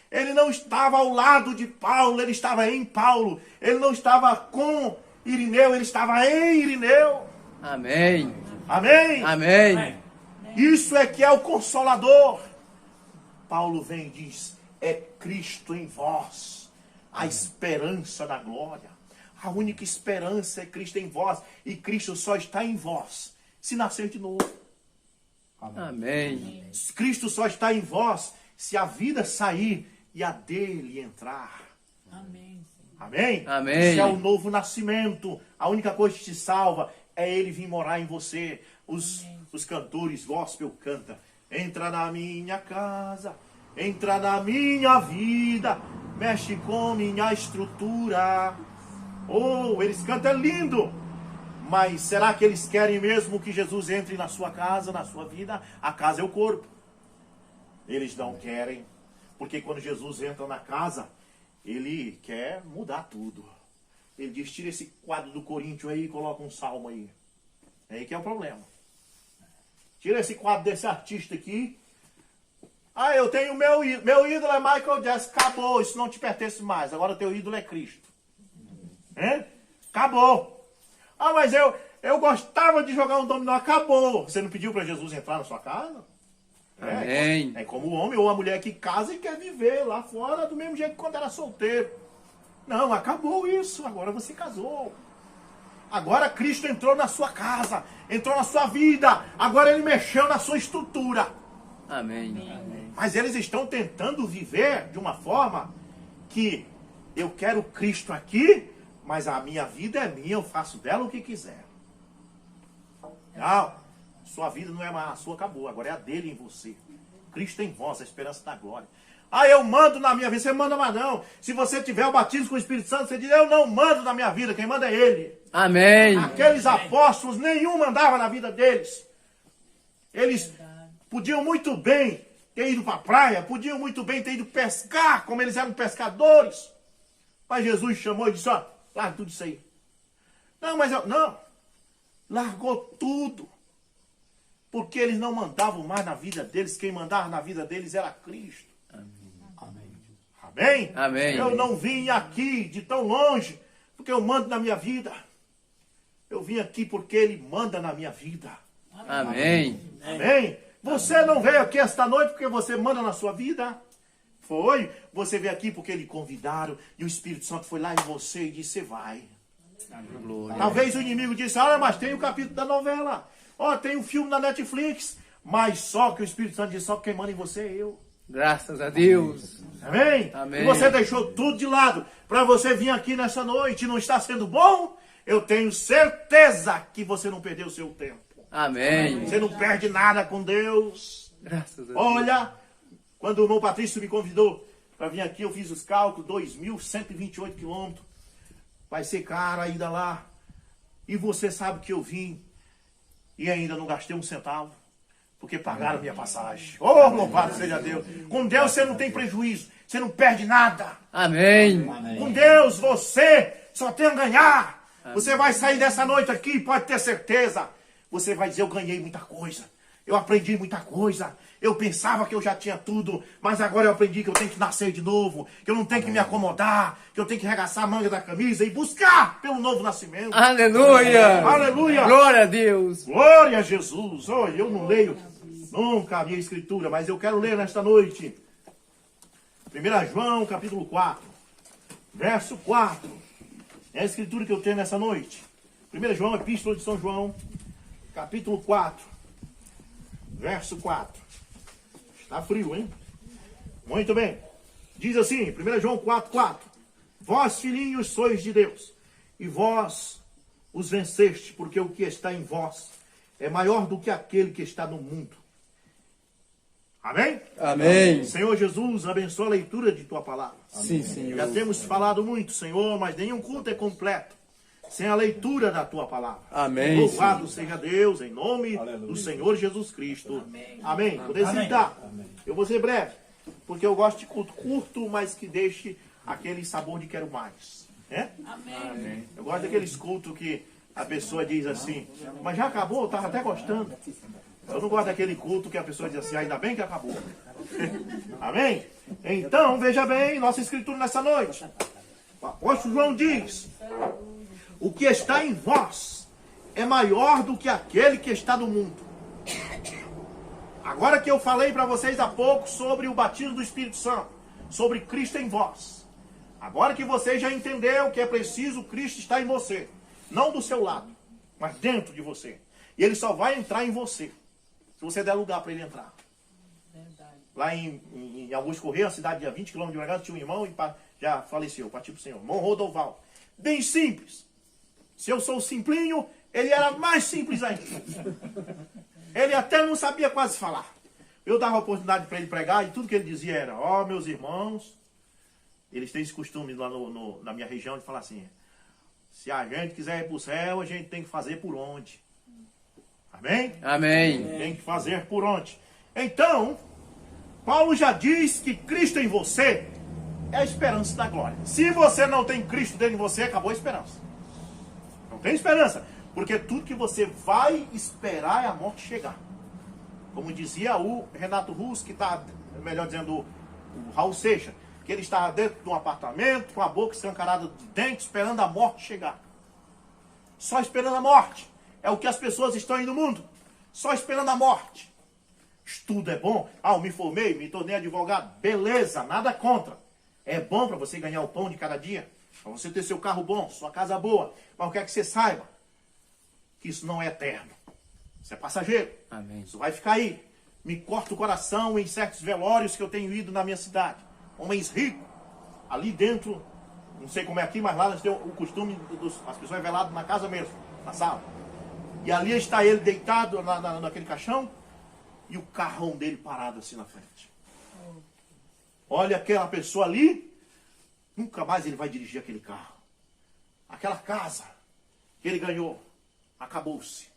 A: Ele não estava ao lado de Paulo, ele estava em Paulo. Ele não estava com Irineu, ele estava em Irineu.
D: Amém.
A: Amém?
D: Amém.
A: Isso é que é o Consolador. Paulo vem e diz, é Cristo em vós, a esperança da glória. A única esperança é Cristo em vós, e Cristo só está em vós se nascer de novo.
D: Amém.
A: Cristo só está em vós se a vida sair e a dele entrar.
E: Amém.
A: Amém?
D: Amém.
A: Isso é o novo nascimento. A única coisa que te salva é ele vir morar em você. Os cantores gospel cantam. Entra na minha casa, entra na minha vida, mexe com minha estrutura. Oh, eles cantam lindo. Mas será que eles querem mesmo que Jesus entre na sua casa, na sua vida? A casa é o corpo. Eles não querem. Porque quando Jesus entra na casa, ele quer mudar tudo. Ele diz, tira esse quadro do Coríntios aí e coloca um salmo aí. É aí que é o problema. Tira esse quadro desse artista aqui. Ah, eu tenho meu ídolo é Michael Jackson. Acabou, isso não te pertence mais. Agora o teu ídolo é Cristo. Acabou. Ah, mas eu gostava de jogar um dominó. Acabou. Você não pediu para Jesus entrar na sua casa?
D: Amém.
A: É como o homem ou a mulher que casa e quer viver lá fora do mesmo jeito que quando era solteiro. Não, acabou isso. Agora você casou. Agora Cristo entrou na sua casa, entrou na sua vida. Agora ele mexeu na sua estrutura.
D: Amém.
A: Mas eles estão tentando viver de uma forma que eu quero Cristo aqui, mas a minha vida é minha, eu faço dela o que quiser. Não, sua vida não é mais a sua, acabou. Agora é a dele em você. Cristo em vós, a esperança da glória. Ah, eu mando na minha vida. Você manda mais não. Se você tiver o batismo com o Espírito Santo, você diz, eu não mando na minha vida. Quem manda é ele.
D: Amém.
A: Aqueles apóstolos, nenhum mandava na vida deles. Eles podiam muito bem ter ido para a praia, podiam muito bem ter ido pescar, como eles eram pescadores. Mas Jesus chamou e disse, ó, larga tudo isso aí. Não, mas não. Largou tudo. Porque eles não mandavam mais na vida deles. Quem mandava na vida deles era Cristo. Amém?
D: Amém.
A: Eu não vim aqui de tão longe porque eu mando na minha vida. Eu vim aqui porque Ele manda na minha vida.
D: Amém.
A: Amém? Você não veio aqui esta noite porque você manda na sua vida? Foi. Você veio aqui porque Ele convidaram e o Espírito Santo foi lá em você e disse, você vai.
D: Glória.
A: Talvez o inimigo disse, olha, mas tem o capítulo da novela. Ó, tem um filme na Netflix. Mas só que o Espírito Santo disse, só que quem manda em você é eu.
D: Graças a Deus.
A: Amém?
D: Amém.
A: E você deixou tudo de lado para você vir aqui nessa noite e não está sendo bom? Eu tenho certeza que você não perdeu o seu tempo.
D: Amém.
A: Você não perde nada com Deus.
D: Graças a Deus.
A: Olha, quando o irmão Patrício me convidou para vir aqui, eu fiz os cálculos, 2.128 quilômetros. Vai ser caro a ida lá. E você sabe que eu vim e ainda não gastei um centavo. Porque pagaram minha passagem. Oh, louvado seja Deus. Com Deus você não tem prejuízo. Você não perde nada.
D: Amém.
A: Com Deus você só tem a ganhar. Você vai sair dessa noite aqui, pode ter certeza. Você vai dizer, eu ganhei muita coisa. Eu aprendi muita coisa. Eu pensava que eu já tinha tudo. Mas agora eu aprendi que eu tenho que nascer de novo. Que eu não tenho que me acomodar. Que eu tenho que arregaçar a manga da camisa e buscar pelo novo nascimento.
D: Aleluia.
A: Aleluia.
D: Glória a Deus.
A: Glória a Jesus. Olha, eu não leio nunca a minha escritura, mas eu quero ler nesta noite. 1 João, capítulo 4, verso 4. É a escritura que eu tenho nessa noite. 1 João, epístola de São João, capítulo 4, verso 4. Está frio, hein? Muito bem. Diz assim, 1 João 4, 4. Vós, filhinhos, sois de Deus, e vós os venceste, porque o que está em vós é maior do que aquele que está no mundo. Amém?
D: Amém.
A: Senhor Jesus, abençoa a leitura de tua palavra.
D: Sim, Senhor.
A: Já temos falado muito, Senhor, mas nenhum culto é completo sem a leitura da tua palavra.
D: Amém,
A: Louvado seja Deus, em nome do Senhor Jesus Cristo. Amém. Poder sentar. Eu vou ser breve, porque eu gosto de culto curto, mas que deixe aquele sabor de quero mais. Né?
E: Amém.
A: Eu gosto daqueles cultos que a pessoa diz assim, mas já acabou, eu estava até gostando. Eu não gosto daquele culto que a pessoa diz assim, ainda bem que acabou. Amém? Então, veja bem, nossa escritura nessa noite. O apóstolo João diz, o que está em vós é maior do que aquele que está no mundo. Agora que eu falei para vocês há pouco sobre o batismo do Espírito Santo, sobre Cristo em vós. Agora que você já entendeu que é preciso Cristo estar em você, não do seu lado, mas dentro de você. E ele só vai entrar em você, se você der lugar para ele entrar.
E: Verdade.
A: Lá em Augusto Correia, uma cidade de 20 km de Bragança, tinha um irmão e já faleceu, partiu para o Senhor. Irmão Rodoval. Bem simples. Se eu sou simplinho, ele era mais simples ainda. Ele até não sabia quase falar. Eu dava oportunidade para ele pregar e tudo que ele dizia era, ó, meus irmãos, eles têm esse costume lá na minha região de falar assim, se a gente quiser ir para o céu, a gente tem que fazer por onde. Amém?
D: Amém.
A: Tem que fazer por onde. Então, Paulo já diz que Cristo em você é a esperança da glória. Se você não tem Cristo dentro de você, acabou a esperança. Não tem esperança. Porque tudo que você vai esperar é a morte chegar. Como dizia o Renato Russo, que está, melhor dizendo, o Raul Seixas, que ele estava dentro de um apartamento, com a boca escancarada de dente, esperando a morte chegar. Só esperando a morte. É o que as pessoas estão aí no mundo. Só esperando a morte. Estudo é bom. Ah, eu me formei, me tornei advogado. Beleza, nada contra. É bom para você ganhar o pão de cada dia. Para você ter seu carro bom, sua casa boa. Mas eu quero que você saiba que isso não é eterno. Isso é passageiro.
D: Amém.
A: Isso vai ficar aí. Me corta o coração em certos velórios que eu tenho ido na minha cidade. Homens ricos. Ali dentro, não sei como é aqui, mas lá nós temos o costume as pessoas veladas na casa mesmo, na sala. E ali está ele deitado naquele caixão e o carrão dele parado assim na frente. Olha aquela pessoa ali, nunca mais ele vai dirigir aquele carro. Aquela casa que ele ganhou, acabou-se.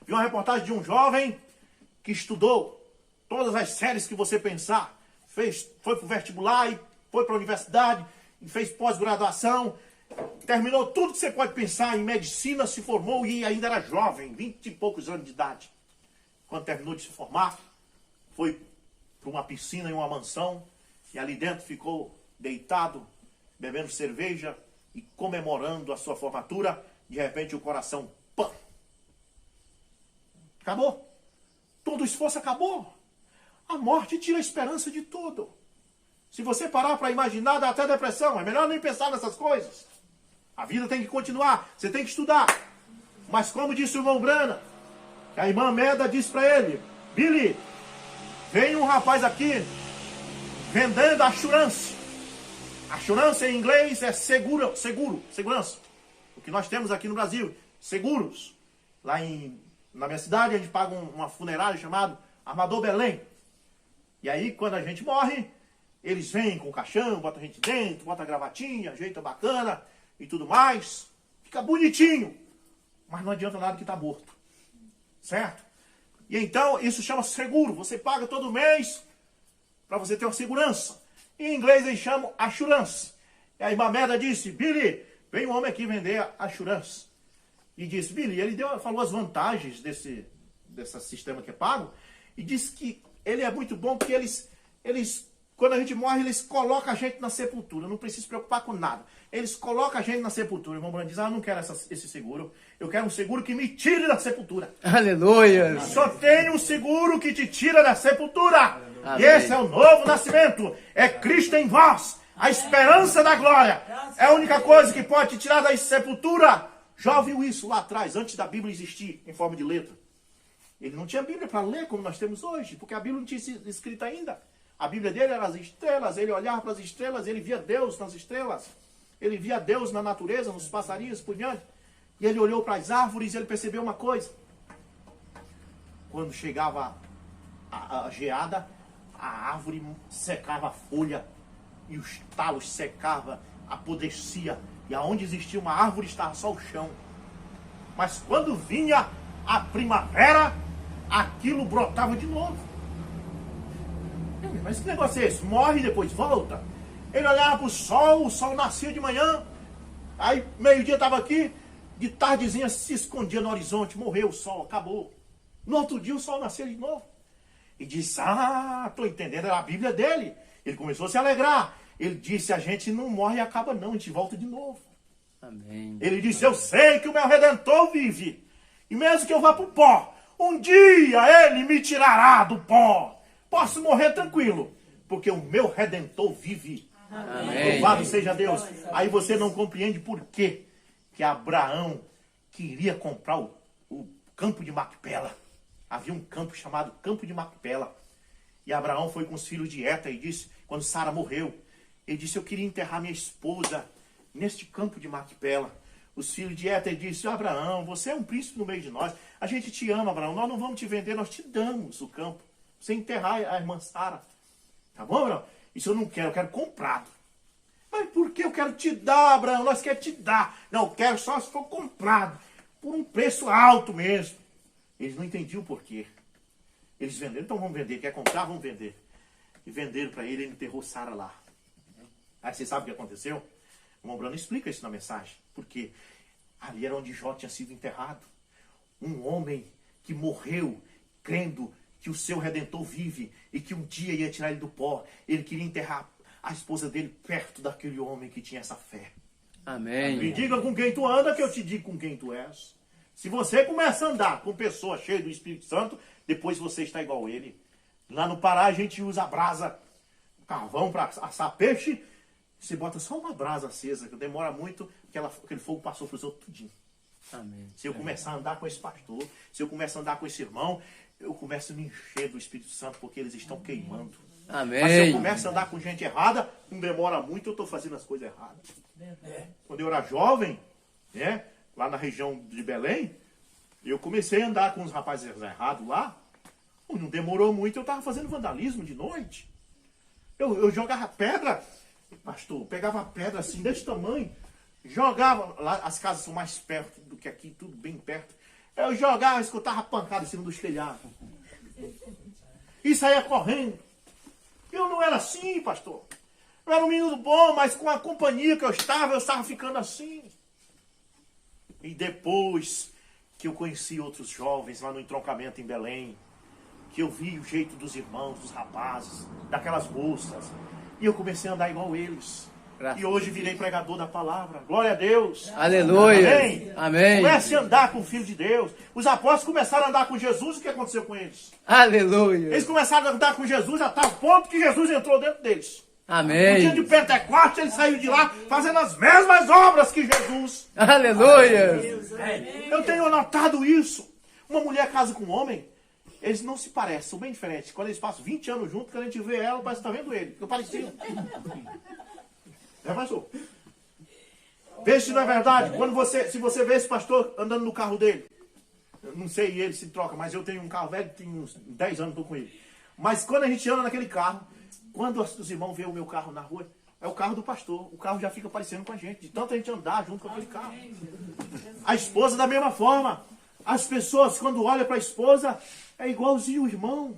A: Vi uma reportagem de um jovem que estudou todas as séries que você pensar. Foi para o vestibular e foi para a universidade e fez pós-graduação. Terminou tudo que você pode pensar em medicina, se formou e ainda era jovem, 20 e poucos anos de idade. Quando terminou de se formar, foi para uma piscina em uma mansão e ali dentro ficou deitado, bebendo cerveja e comemorando a sua formatura. De repente o coração, pã! Acabou. Todo o esforço acabou. A morte tira a esperança de tudo. Se você parar para imaginar, dá até depressão. É melhor nem pensar nessas coisas. A vida tem que continuar. Você tem que estudar. Mas como disse o irmão Brana, a irmã Meda disse para ele, Billy, vem um rapaz aqui vendendo assurance. Assurance em inglês é segurança. O que nós temos aqui no Brasil, seguros. Lá na minha cidade a gente paga uma funerária chamada Armador Belém. E aí quando a gente morre, eles vêm com o caixão, botam a gente dentro, botam a gravatinha, ajeita bacana e tudo mais. Fica bonitinho. Mas não adianta nada que está morto. Certo? E então isso chama seguro. Você paga todo mês para você ter uma segurança. Em inglês eles chamam assurance. E a irmã Meda disse, Billy, vem um homem aqui vender assurance. E disse, Billy, ele falou as vantagens desse sistema que é pago. E disse que ele é muito bom porque eles quando a gente morre, eles colocam a gente na sepultura. Não precisa se preocupar com nada. Eles colocam a gente na sepultura. O irmão Brando diz, eu não quero esse seguro. Eu quero um seguro que me tire da sepultura.
D: Aleluia.
A: Só tem um seguro que te tira da sepultura.
D: Amém.
A: E esse é o novo nascimento. É Cristo em vós. A esperança da glória. É a única coisa que pode te tirar da sepultura. Já ouviu isso lá atrás, antes da Bíblia existir em forma de letra? Ele não tinha Bíblia para ler como nós temos hoje, porque a Bíblia não tinha sido escrita ainda. A Bíblia dele era as estrelas, ele olhava para as estrelas, ele via Deus nas estrelas. Ele via Deus na natureza, nos passarinhos, por diante. E ele olhou para as árvores e ele percebeu uma coisa. Quando chegava a geada, a árvore secava a folha e os talos secava, apodrecia E aonde existia uma árvore estava só o chão. Mas quando vinha a primavera, aquilo brotava de novo. Mas que negócio é esse? Morre e depois volta. Ele olhava para o sol nascia de manhã. Aí meio-dia estava aqui, de tardezinha se escondia no horizonte, morreu o sol, acabou. No outro dia o sol nasceu de novo. E disse, estou entendendo, era a Bíblia dele. Ele começou a se alegrar. Ele disse, a gente não morre e acaba não, a gente volta de novo.
D: Amém.
A: Ele disse, eu sei que o meu Redentor vive. E mesmo que eu vá para o pó, um dia ele me tirará do pó. Posso morrer tranquilo, porque o meu Redentor vive.
D: Amém.
A: Louvado seja Deus. Aí você não compreende por quê que Abraão queria comprar o campo de Macpela. Havia um campo chamado Campo de Macpela. E Abraão foi com os filhos de Eta e disse, quando Sara morreu, ele disse, eu queria enterrar minha esposa neste campo de Macpela. Os filhos de Eta disse, Abraão, você é um príncipe no meio de nós. A gente te ama, Abraão. Nós não vamos te vender, nós te damos o campo. Você enterrar a irmã Sara. Tá bom, Abraão? Isso eu não quero, eu quero comprado. Mas por que eu quero te dar, Abraão? Nós queremos te dar. Não, eu quero só se for comprado. Por um preço alto mesmo. Eles não entendiam o porquê. Eles venderam, então vamos vender. Quer comprar? Vamos vender. E venderam para ele, ele enterrou Sara lá. Aí você sabe o que aconteceu? O irmão Bruno explica isso na mensagem. Porque ali era onde Jó tinha sido enterrado. Um homem que morreu crendo que o seu Redentor vive e que um dia ia tirar ele do pó. Ele queria enterrar a esposa dele perto daquele homem que tinha essa fé.
D: Amém.
A: Me diga com quem tu anda, que eu te digo com quem tu és. Se você começa a andar com pessoas cheias do Espírito Santo, depois você está igual a ele. Lá no Pará a gente usa a brasa, carvão para assar peixe. Você bota só uma brasa acesa, que demora muito, aquele fogo passou para os outros tudinho.
D: Amém.
A: Se eu começar a andar com esse pastor, se eu começar a andar com esse irmão, eu começo a me encher do Espírito Santo, porque eles estão queimando.
D: Amém.
A: Mas se eu começo a andar com gente errada, não demora muito, eu estou fazendo as coisas erradas. Quando eu era jovem, né, lá na região de Belém, eu comecei a andar com os rapazes errados lá. Não demorou muito, eu estava fazendo vandalismo de noite. Eu jogava pedra, pastor, pegava pedra assim, desse tamanho, jogava, lá as casas são mais perto do que aqui, tudo bem perto. Eu jogava, escutava pancada em cima dos telhados. E saía correndo. Eu não era assim, pastor. Eu era um menino bom, mas com a companhia que eu estava ficando assim. E depois que eu conheci outros jovens lá no entroncamento em Belém, que eu vi o jeito dos irmãos, dos rapazes, daquelas moças, e eu comecei a andar igual eles. E hoje virei pregador da palavra. Glória a Deus.
D: Aleluia.
A: Amém.
D: Amém.
A: Comece a andar com o Filho de Deus. Os apóstolos começaram a andar com Jesus. O que aconteceu com eles?
D: Aleluia.
A: Eles começaram a andar com Jesus a tal ponto que Jesus entrou dentro deles. No dia
D: Amém.
A: de Pentecostes, ele saiu de lá fazendo as mesmas obras que Jesus.
D: Aleluia.
A: Eu tenho notado isso. Uma mulher casa com um homem, eles não se parecem, são bem diferentes. Quando eles passam 20 anos juntos, quando a gente vê ela, parece que está vendo ele. Fica parecido. Já passou. Vê se não é verdade. Se você vê esse pastor andando no carro dele, eu não sei ele se troca, mas eu tenho um carro velho, tenho uns 10 anos que estou com ele. Mas quando a gente anda naquele carro, quando os irmãos veem o meu carro na rua, é o carro do pastor. O carro já fica parecendo com a gente, de tanto a gente andar junto com aquele carro. A esposa da mesma forma. As pessoas, quando olham para a esposa, é igualzinho o irmão.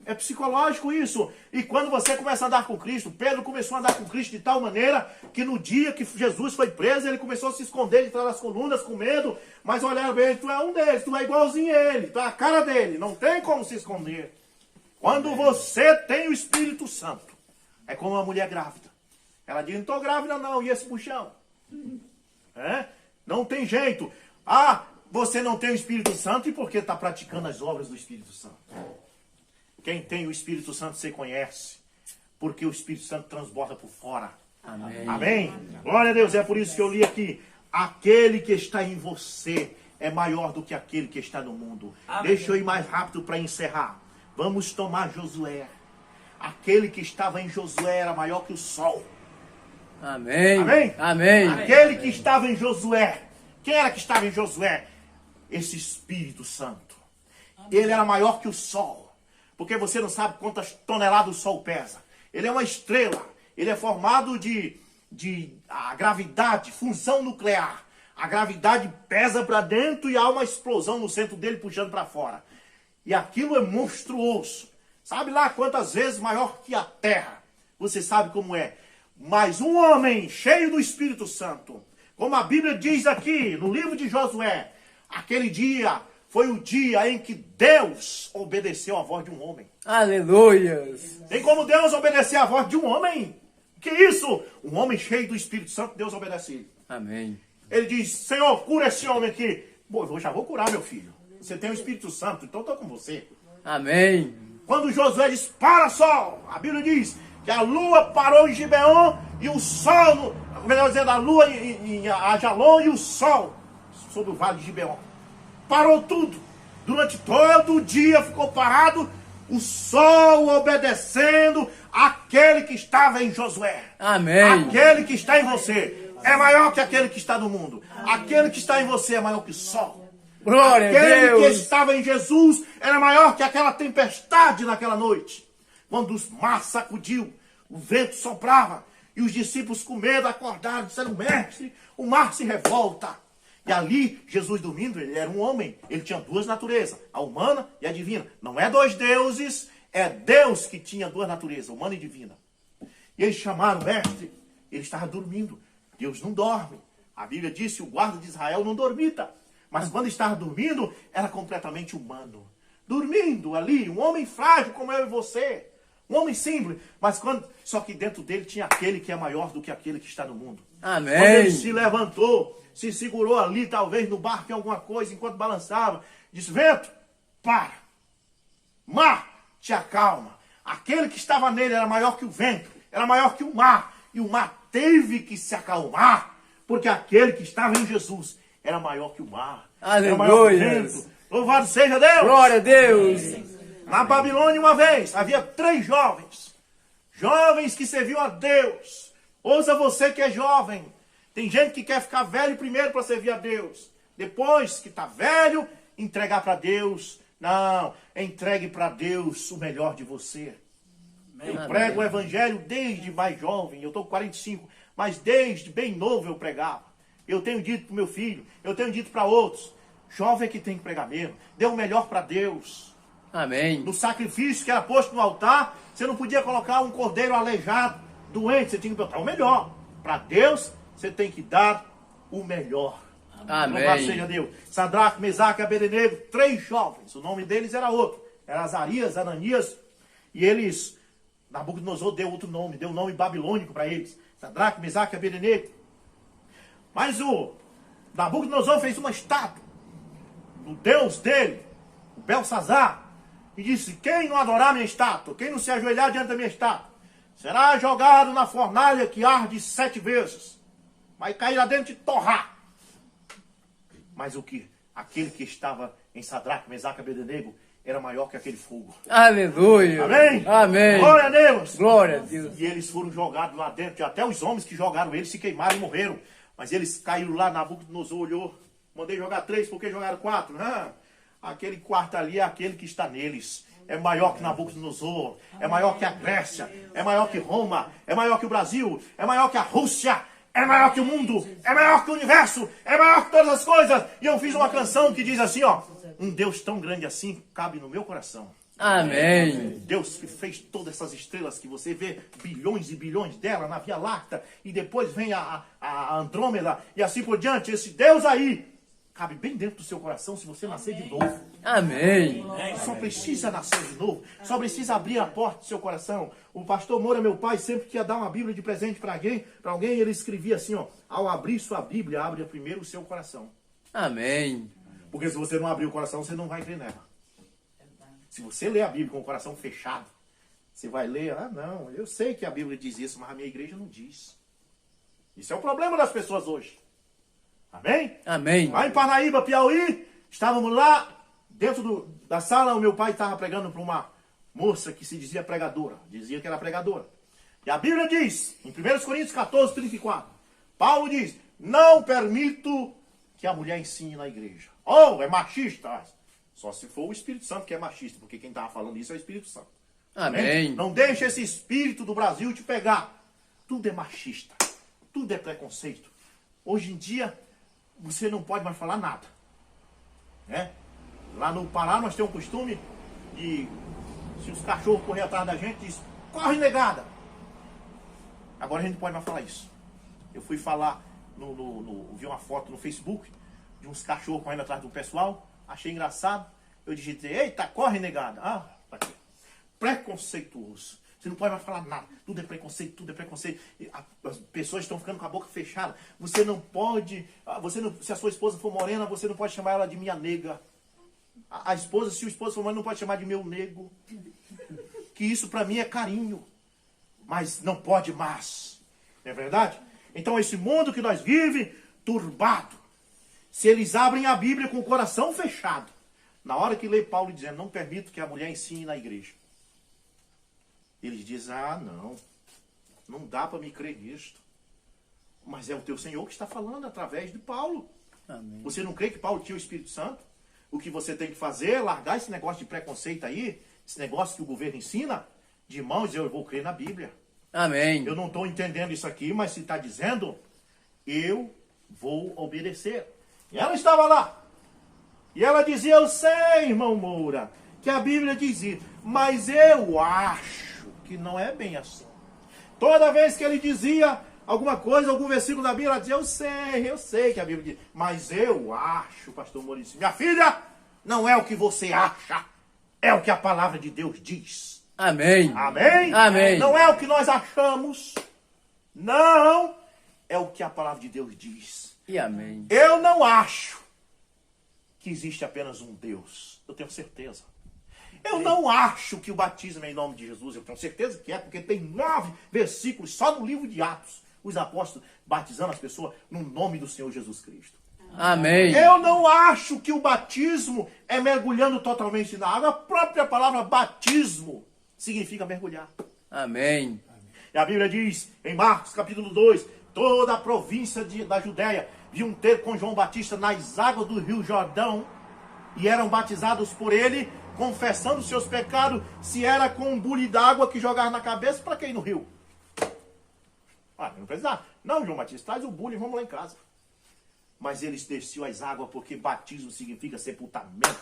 A: É psicológico isso. E quando você começa a andar com Cristo, Pedro começou a andar com Cristo de tal maneira que no dia que Jesus foi preso, ele começou a se esconder de trás das colunas com medo, mas olharam bem, ele, tu é um deles, tu é igualzinho a ele, tu é a cara dele, não tem como se esconder. Quando você tem o Espírito Santo, é como uma mulher grávida. Ela diz, não estou grávida não, e esse puxão? Não tem jeito. Você não tem o Espírito Santo e porque está praticando as obras do Espírito Santo. Quem tem o Espírito Santo você conhece, porque o Espírito Santo transborda por fora.
D: Amém.
A: Amém? Glória a Deus, é por isso que eu li aqui. Aquele que está em você é maior do que aquele que está no mundo. Amém. Deixa eu ir mais rápido para encerrar. Vamos tomar Josué. Aquele que estava em Josué era maior que o sol.
D: Amém.
A: Amém?
D: Amém.
A: Aquele que estava em Josué. Quem era que estava em Josué? Esse Espírito Santo. Ele era maior que o sol. Porque você não sabe quantas toneladas o sol pesa. Ele é uma estrela. Ele é formado de de a gravidade, fusão nuclear. A gravidade pesa para dentro e há uma explosão no centro dele puxando para fora. E aquilo é monstruoso. Sabe lá quantas vezes maior que a Terra? Você sabe como é. Mas um homem cheio do Espírito Santo, como a Bíblia diz aqui no livro de Josué, aquele dia foi o dia em que Deus obedeceu à voz de um homem.
D: Aleluias.
A: Tem como Deus obedecer à voz de um homem? Que isso? Um homem cheio do Espírito Santo, Deus obedece ele.
D: Amém.
A: Ele diz, Senhor, cura esse homem aqui. Bom, eu já vou curar, meu filho. Você tem o Espírito Santo, então estou com você.
D: Amém.
A: Quando Josué diz, para sol, a Bíblia diz que a lua parou em Gibeon e o sol, melhor dizendo, a lua em Ajalon e o sol sobre o vale de Gibeon. Parou tudo. Durante todo o dia ficou parado, o sol obedecendo àquele que estava em Josué.
D: Amém.
A: Aquele que está em você é maior que aquele que está no mundo. Aquele que está em você é maior que o sol.
D: Glória a
A: Aquele que
D: Deus.
A: estava em Jesus era maior que aquela tempestade naquela noite. Quando o mar sacudiu, o vento soprava e os discípulos com medo acordaram, disseram, mestre, o mar se revolta. E ali, Jesus dormindo, ele era um homem, ele tinha duas naturezas, a humana e a divina. Não é dois deuses, é Deus que tinha duas naturezas, humana e divina. E eles chamaram o mestre, ele estava dormindo. Deus não dorme. A Bíblia diz que o guarda de Israel não dormita. Mas quando estava dormindo, era completamente humano. Dormindo ali, um homem frágil como eu e você. Um homem simples. Mas só que dentro dele tinha aquele que é maior do que aquele que está no mundo.
D: Amém.
A: Quando ele se levantou, se segurou ali, talvez no barco em alguma coisa, enquanto balançava, disse, vento, para. Mar, te acalma. Aquele que estava nele era maior que o vento, era maior que o mar. E o mar teve que se acalmar, porque aquele que estava em Jesus era maior que o mar. Era maior que o vento. Louvado seja Deus!
D: Glória a Deus.
A: Na Babilônia, uma vez, havia 3 jovens. Jovens que serviam a Deus. Ouça você que é jovem. Tem gente que quer ficar velho primeiro para servir a Deus. Depois que está velho, entregar para Deus. Não, entregue para Deus o melhor de você. Eu prego o evangelho desde mais jovem. Eu estou com 45. Mas desde bem novo eu pregava. Eu tenho dito para o meu filho. Eu tenho dito para outros. Jovem é que tem que pregar mesmo. Dê o melhor para Deus.
D: Amém.
A: No sacrifício que era posto no altar, você não podia colocar um cordeiro aleijado, doente. Você tinha que botar o melhor. Para Deus, você tem que dar o melhor.
D: Amém.
A: Louvado seja Deus. Sadraque, Mesaque e Abednego, 3 jovens. O nome deles era outro. Era Azarias, Ananias. E eles, Nabucodonosor deu outro nome. Deu um nome babilônico para eles. Sadraque, Mesaque e Abednego. Mas o Nabucodonosor fez uma estátua do Deus dele, o Belsazar, e disse, quem não adorar minha estátua, quem não se ajoelhar diante da minha estátua, será jogado na fornalha que arde 7 vezes. Vai cair lá dentro e torrar. Mas aquele que estava em Sadraque, Mesaque e Abednego era maior que aquele fogo.
D: Aleluia.
A: Amém?
D: Amém.
A: Glória a Deus.
D: Glória a Deus.
A: E eles foram jogados lá dentro, e até os homens que jogaram eles se queimaram e morreram. Mas eles caíram lá, Nabucodonosor olhou, mandei jogar 3, porque jogaram 4? Aquele quarto ali é aquele que está neles. É maior que Nabucodonosor, é maior que a Grécia, é maior que Roma, é maior que o Brasil, é maior que a Rússia, é maior que o mundo, é maior que o universo, é maior que todas as coisas. E eu fiz uma canção que diz assim, ó, um Deus tão grande assim cabe no meu coração.
D: Amém.
A: Deus que fez todas essas estrelas que você vê, bilhões e bilhões dela na Via Láctea, e depois vem a Andrômeda, e assim por diante, esse Deus aí, cabe bem dentro do seu coração se você nascer de novo.
D: Amém.
A: Só precisa nascer de novo, só precisa abrir a porta do seu coração. O pastor Moura, meu pai, sempre que ia dar uma Bíblia de presente para alguém, ele escrevia assim, ó, ao abrir sua Bíblia, abre primeiro o seu coração.
D: Amém.
A: Porque se você não abrir o coração, você não vai crer nela. Se você ler a Bíblia com o coração fechado, você vai ler, não, eu sei que a Bíblia diz isso, mas a minha igreja não diz. Isso é o problema das pessoas hoje. Amém?
D: Amém.
A: Lá em Parnaíba, Piauí, estávamos lá, dentro da sala, o meu pai estava pregando para uma moça que se dizia pregadora. Dizia que era pregadora. E a Bíblia diz, em 1 Coríntios 14, 34, Paulo diz, não permito que a mulher ensine na igreja. É machista. Só se for o Espírito Santo que é machista, porque quem estava falando isso é o Espírito Santo.
D: Amém.
A: Não deixe esse espírito do Brasil te pegar. Tudo é machista. Tudo é preconceito. Hoje em dia, você não pode mais falar nada. Né? Lá no Pará, nós temos o costume de, se os cachorros correrem atrás da gente, diz, corre, negada. Agora a gente não pode mais falar isso. Eu fui falar, vi uma foto no Facebook de uns cachorros correndo atrás do pessoal, achei engraçado. Eu digitei, eita, corre, negada. Ah, tá aqui. Preconceituoso. Você não pode mais falar nada. Tudo é preconceito, tudo é preconceito. As pessoas estão ficando com a boca fechada. Você não pode, se a sua esposa for morena, você não pode chamar ela de minha nega. A esposa, se o esposo for moreno, não pode chamar de meu nego. Que isso para mim é carinho. Mas não pode mais. Não é verdade? Então esse mundo que nós vivemos, turbado. Se eles abrem a Bíblia com o coração fechado, na hora que lê Paulo dizendo, não permito que a mulher ensine na igreja. Eles dizem, não dá para me crer nisto. Mas é o teu Senhor que está falando através de Paulo.
D: Amém.
A: Você não crê que Paulo tinha o Espírito Santo? O que você tem que fazer é largar esse negócio de preconceito aí, esse negócio que o governo ensina, de mãos, eu vou crer na Bíblia.
D: Amém.
A: Eu não estou entendendo isso aqui, mas se está dizendo, eu vou obedecer. E ela estava lá. E ela dizia, eu sei, irmão Moura, que a Bíblia dizia, mas eu acho que não é bem assim. Toda vez que ele dizia alguma coisa, algum versículo da Bíblia, ela dizia, eu sei que a Bíblia diz, mas eu acho, pastor Maurício, minha filha, não é o que você acha, é o que a palavra de Deus diz.
D: Amém.
A: Amém?
D: Amém.
A: Não é o que nós achamos, não, é o que a palavra de Deus diz.
D: E amém.
A: Eu não acho que existe apenas um Deus, eu tenho certeza. Eu não acho que o batismo é em nome de Jesus, eu tenho certeza que é, porque tem 9 versículos só no livro de Atos, os apóstolos batizando as pessoas no nome do Senhor Jesus Cristo.
D: Amém.
A: Eu não acho que o batismo é mergulhando totalmente na água, a própria palavra batismo significa mergulhar.
D: Amém.
A: E a Bíblia diz, em Marcos capítulo 2, toda a província da Judéia viam ter com João Batista nas águas do rio Jordão, e eram batizados por ele, confessando seus pecados, se era com um bule d'água que jogar na cabeça, para quem no rio? Não precisa. Não, João Batista, traz o bule e vamos lá em casa. Mas eles desciam as águas, porque batismo significa sepultamento.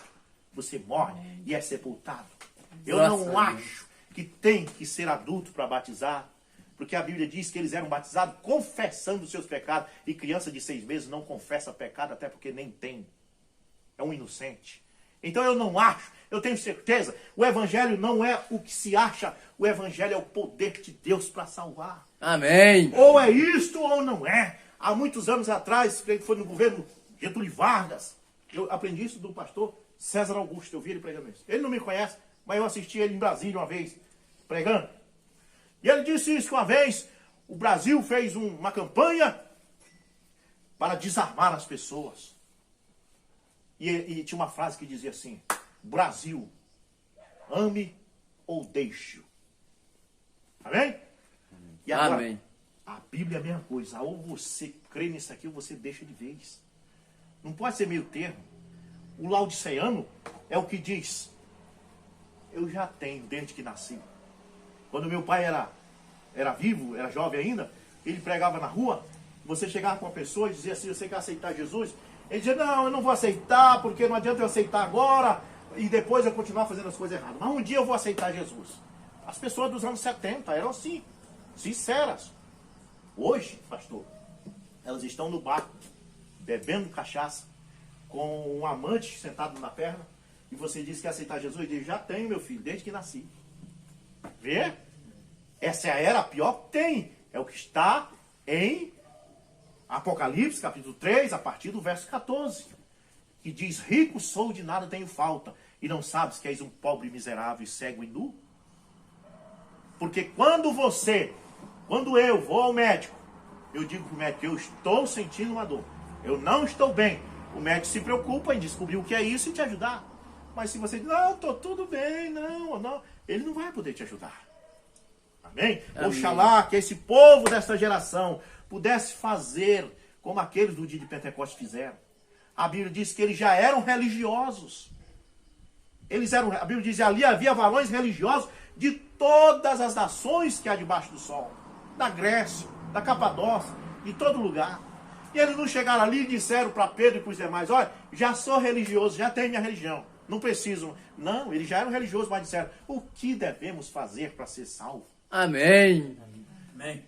A: Você morre e é sepultado. Eu não acho que tem que ser adulto para batizar, porque a Bíblia diz que eles eram batizados confessando os seus pecados, e criança de 6 meses não confessa pecado, até porque nem tem. É um inocente. Então eu não acho, eu tenho certeza, o Evangelho não é o que se acha, o Evangelho é o poder de Deus para salvar.
D: Amém.
A: Ou é isto ou não é. Há muitos anos atrás, creio que foi no governo Getúlio Vargas, eu aprendi isso do pastor César Augusto, eu vi ele pregando isso. Ele não me conhece, mas eu assisti ele em Brasília uma vez, pregando. E ele disse isso que uma vez o Brasil fez uma campanha para desarmar as pessoas. E tinha uma frase que dizia assim, Brasil, ame ou deixe-o. Amém? E agora,
D: Amém.
A: a Bíblia é a mesma coisa. Ou você crê nisso aqui ou você deixa de vez. Não pode ser meio termo. O laodiceano é o que diz, eu já tenho desde que nasci. Quando meu pai era vivo, era jovem ainda, ele pregava na rua, você chegava com uma pessoa e dizia assim, você quer aceitar Jesus? Ele dizia, não, eu não vou aceitar, porque não adianta eu aceitar agora e depois eu continuar fazendo as coisas erradas. Mas um dia eu vou aceitar Jesus. As pessoas dos anos 70 eram assim, sinceras. Hoje, pastor, elas estão no bar, bebendo cachaça, com um amante sentado na perna, e você diz que quer aceitar Jesus? Ele diz, já tenho, meu filho, desde que nasci. Vê? Essa é a era pior que tem. É o que está em Apocalipse, capítulo 3, a partir do verso 14. Que diz, rico sou, de nada tenho falta. E não sabes que és um pobre, miserável, cego e nu? Porque quando eu vou ao médico, eu digo para o médico, eu estou sentindo uma dor. Eu não estou bem. O médico se preocupa em descobrir o que é isso e te ajudar. Mas se você diz, não, estou tudo bem, não, ele não vai poder te ajudar. Amém?
D: Amém.
A: Oxalá que esse povo desta geração pudesse fazer como aqueles do dia de Pentecostes fizeram. A Bíblia diz que eles já eram religiosos. A Bíblia diz que ali havia varões religiosos de todas as nações que há debaixo do sol. Da Grécia, da Capadócia, em todo lugar. E eles não chegaram ali e disseram para Pedro e para os demais, olha, já sou religioso, já tenho minha religião, não preciso. Não, eles já eram religiosos, mas disseram, o que devemos fazer para ser salvo?
D: Amém.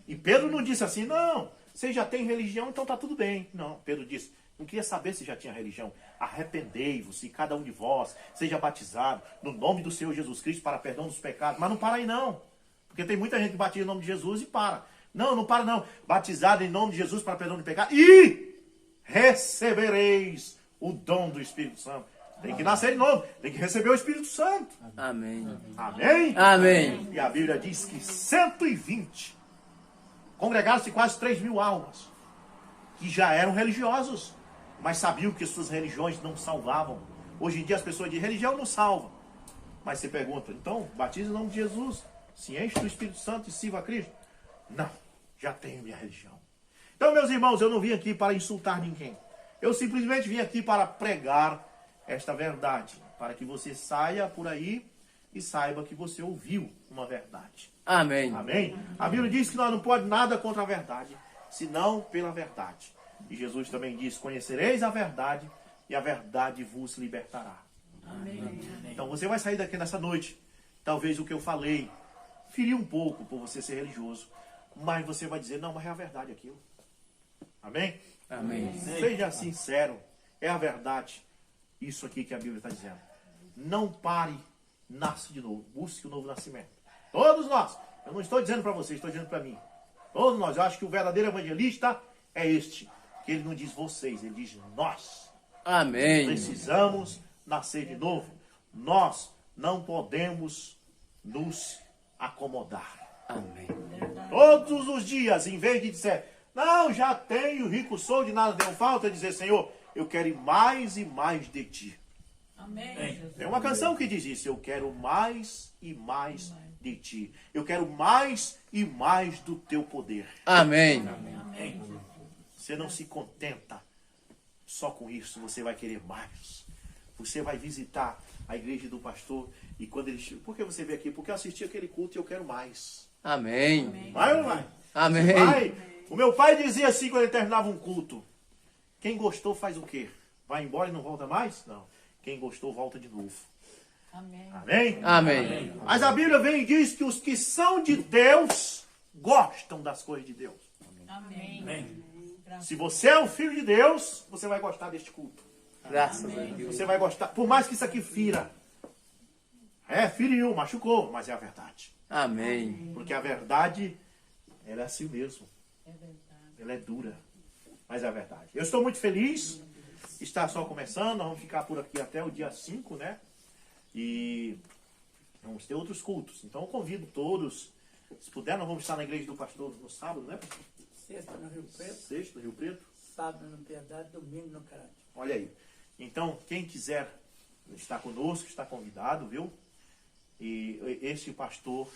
A: E Pedro não disse assim, não, você já tem religião, então tá tudo bem. Não, Pedro disse, não queria saber se já tinha religião. Arrependei-vos e cada um de vós seja batizado no nome do Senhor Jesus Cristo para perdão dos pecados. Mas não para aí não, porque tem muita gente que batiza em nome de Jesus e para. Não, não para não. Batizado em nome de Jesus para perdão de pecado e recebereis o dom do Espírito Santo. Tem que nascer de novo, tem que receber o Espírito Santo.
D: Amém.
A: Amém?
D: Amém.
A: E a Bíblia diz que 120 congregaram-se quase 3.000 almas que já eram religiosos, mas sabiam que suas religiões não salvavam. Hoje em dia as pessoas dizem, religião não salva. Mas você pergunta, então, batiza em nome de Jesus, se enche do Espírito Santo e sirva a Cristo. Não, já tenho minha religião. Então, meus irmãos, eu não vim aqui para insultar ninguém. Eu simplesmente vim aqui para pregar esta verdade, para que você saia por aí e saiba que você ouviu uma verdade.
D: Amém.
A: Amém? A Bíblia diz que nós não podemos nada contra a verdade, senão pela verdade. E Jesus também diz, conhecereis a verdade e a verdade vos libertará.
E: Amém.
A: Então você vai sair daqui nessa noite. Talvez o que eu falei feriu um pouco por você ser religioso, mas você vai dizer, não, mas é a verdade aquilo. Amém?
D: Amém.
A: Seja sincero, é a verdade. Isso aqui que a Bíblia está dizendo. Não pare, nasce de novo. Busque o novo nascimento. Todos nós. Eu não estou dizendo para você, estou dizendo para mim. Todos nós. Eu acho que o verdadeiro evangelista é este. Que ele não diz vocês, ele diz nós.
D: Amém.
A: Precisamos nascer de novo. Nós não podemos nos acomodar.
D: Amém.
A: Todos os dias, em vez de dizer, não, já tenho, rico sou, de nada deu falta, dizer, Senhor, eu quero ir mais e mais de ti.
E: Amém.
A: Tem uma canção que diz isso, eu quero mais e mais de ti. Eu quero mais e mais do teu poder.
D: Amém.
A: Você não se contenta só com isso, você vai querer mais. Você vai visitar a igreja do pastor e quando ele chega, por que você veio aqui? Porque eu assisti aquele culto e eu quero mais.
D: Amém.
A: Vai ou não vai?
D: Amém.
A: Vai. O meu pai dizia assim quando ele terminava um culto, quem gostou faz o quê? Vai embora e não volta mais? Não. Quem gostou volta de novo.
E: Amém.
A: Amém?
D: Amém.
A: Mas a Bíblia vem e diz que os que são de Deus gostam das coisas de Deus.
E: Amém.
A: Se você é um filho de Deus, você vai gostar deste culto.
D: Graças a Deus.
A: Você vai gostar, por mais que isso aqui fira. Feriu, machucou, mas é a verdade.
D: Amém.
A: Porque a verdade, ela é assim mesmo.
E: É verdade.
A: Ela é dura, mas é a verdade. Eu estou muito feliz. Está só começando, nós vamos ficar por aqui até o dia 5, né? E vamos ter outros cultos. Então eu convido todos. Se puder, nós vamos estar na igreja do pastor no sábado, né?
B: Sexta no Rio Preto,
A: Sexta, no Rio Preto.
B: sábado no Piedade, domingo no Carate.
A: Olha aí. Então, quem quiser estar conosco, está convidado, viu? E esse pastor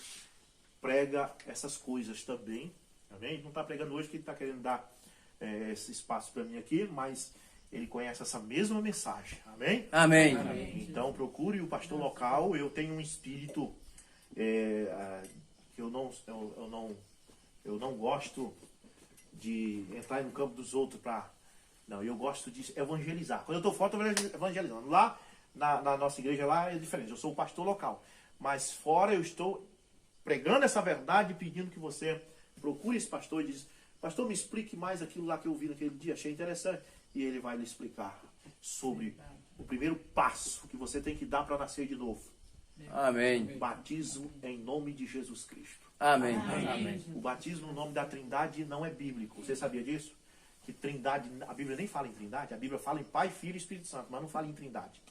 A: prega essas coisas também. Amém? Ele não está pregando hoje porque ele está querendo dar esse espaço para mim aqui, mas ele conhece essa mesma mensagem. Amém?
D: Amém.
A: Então procure o pastor local. Eu tenho um espírito que eu não gosto de entrar no campo dos outros para... Não, eu gosto de evangelizar. Quando eu estou fora, eu estou evangelizando. Lá, na nossa igreja lá é diferente. Eu sou o pastor local. Mas fora eu estou pregando essa verdade, pedindo que você procure esse pastor e diz, pastor, me explique mais aquilo lá que eu vi naquele dia, achei interessante. E ele vai lhe explicar sobre o primeiro passo que você tem que dar para nascer de novo.
D: Amém.
A: Batismo em nome de Jesus Cristo.
D: Amém.
A: O batismo no nome da Trindade não é bíblico. Você sabia disso? Que Trindade, a Bíblia nem fala em Trindade, a Bíblia fala em Pai, Filho e Espírito Santo, mas não fala em Trindade.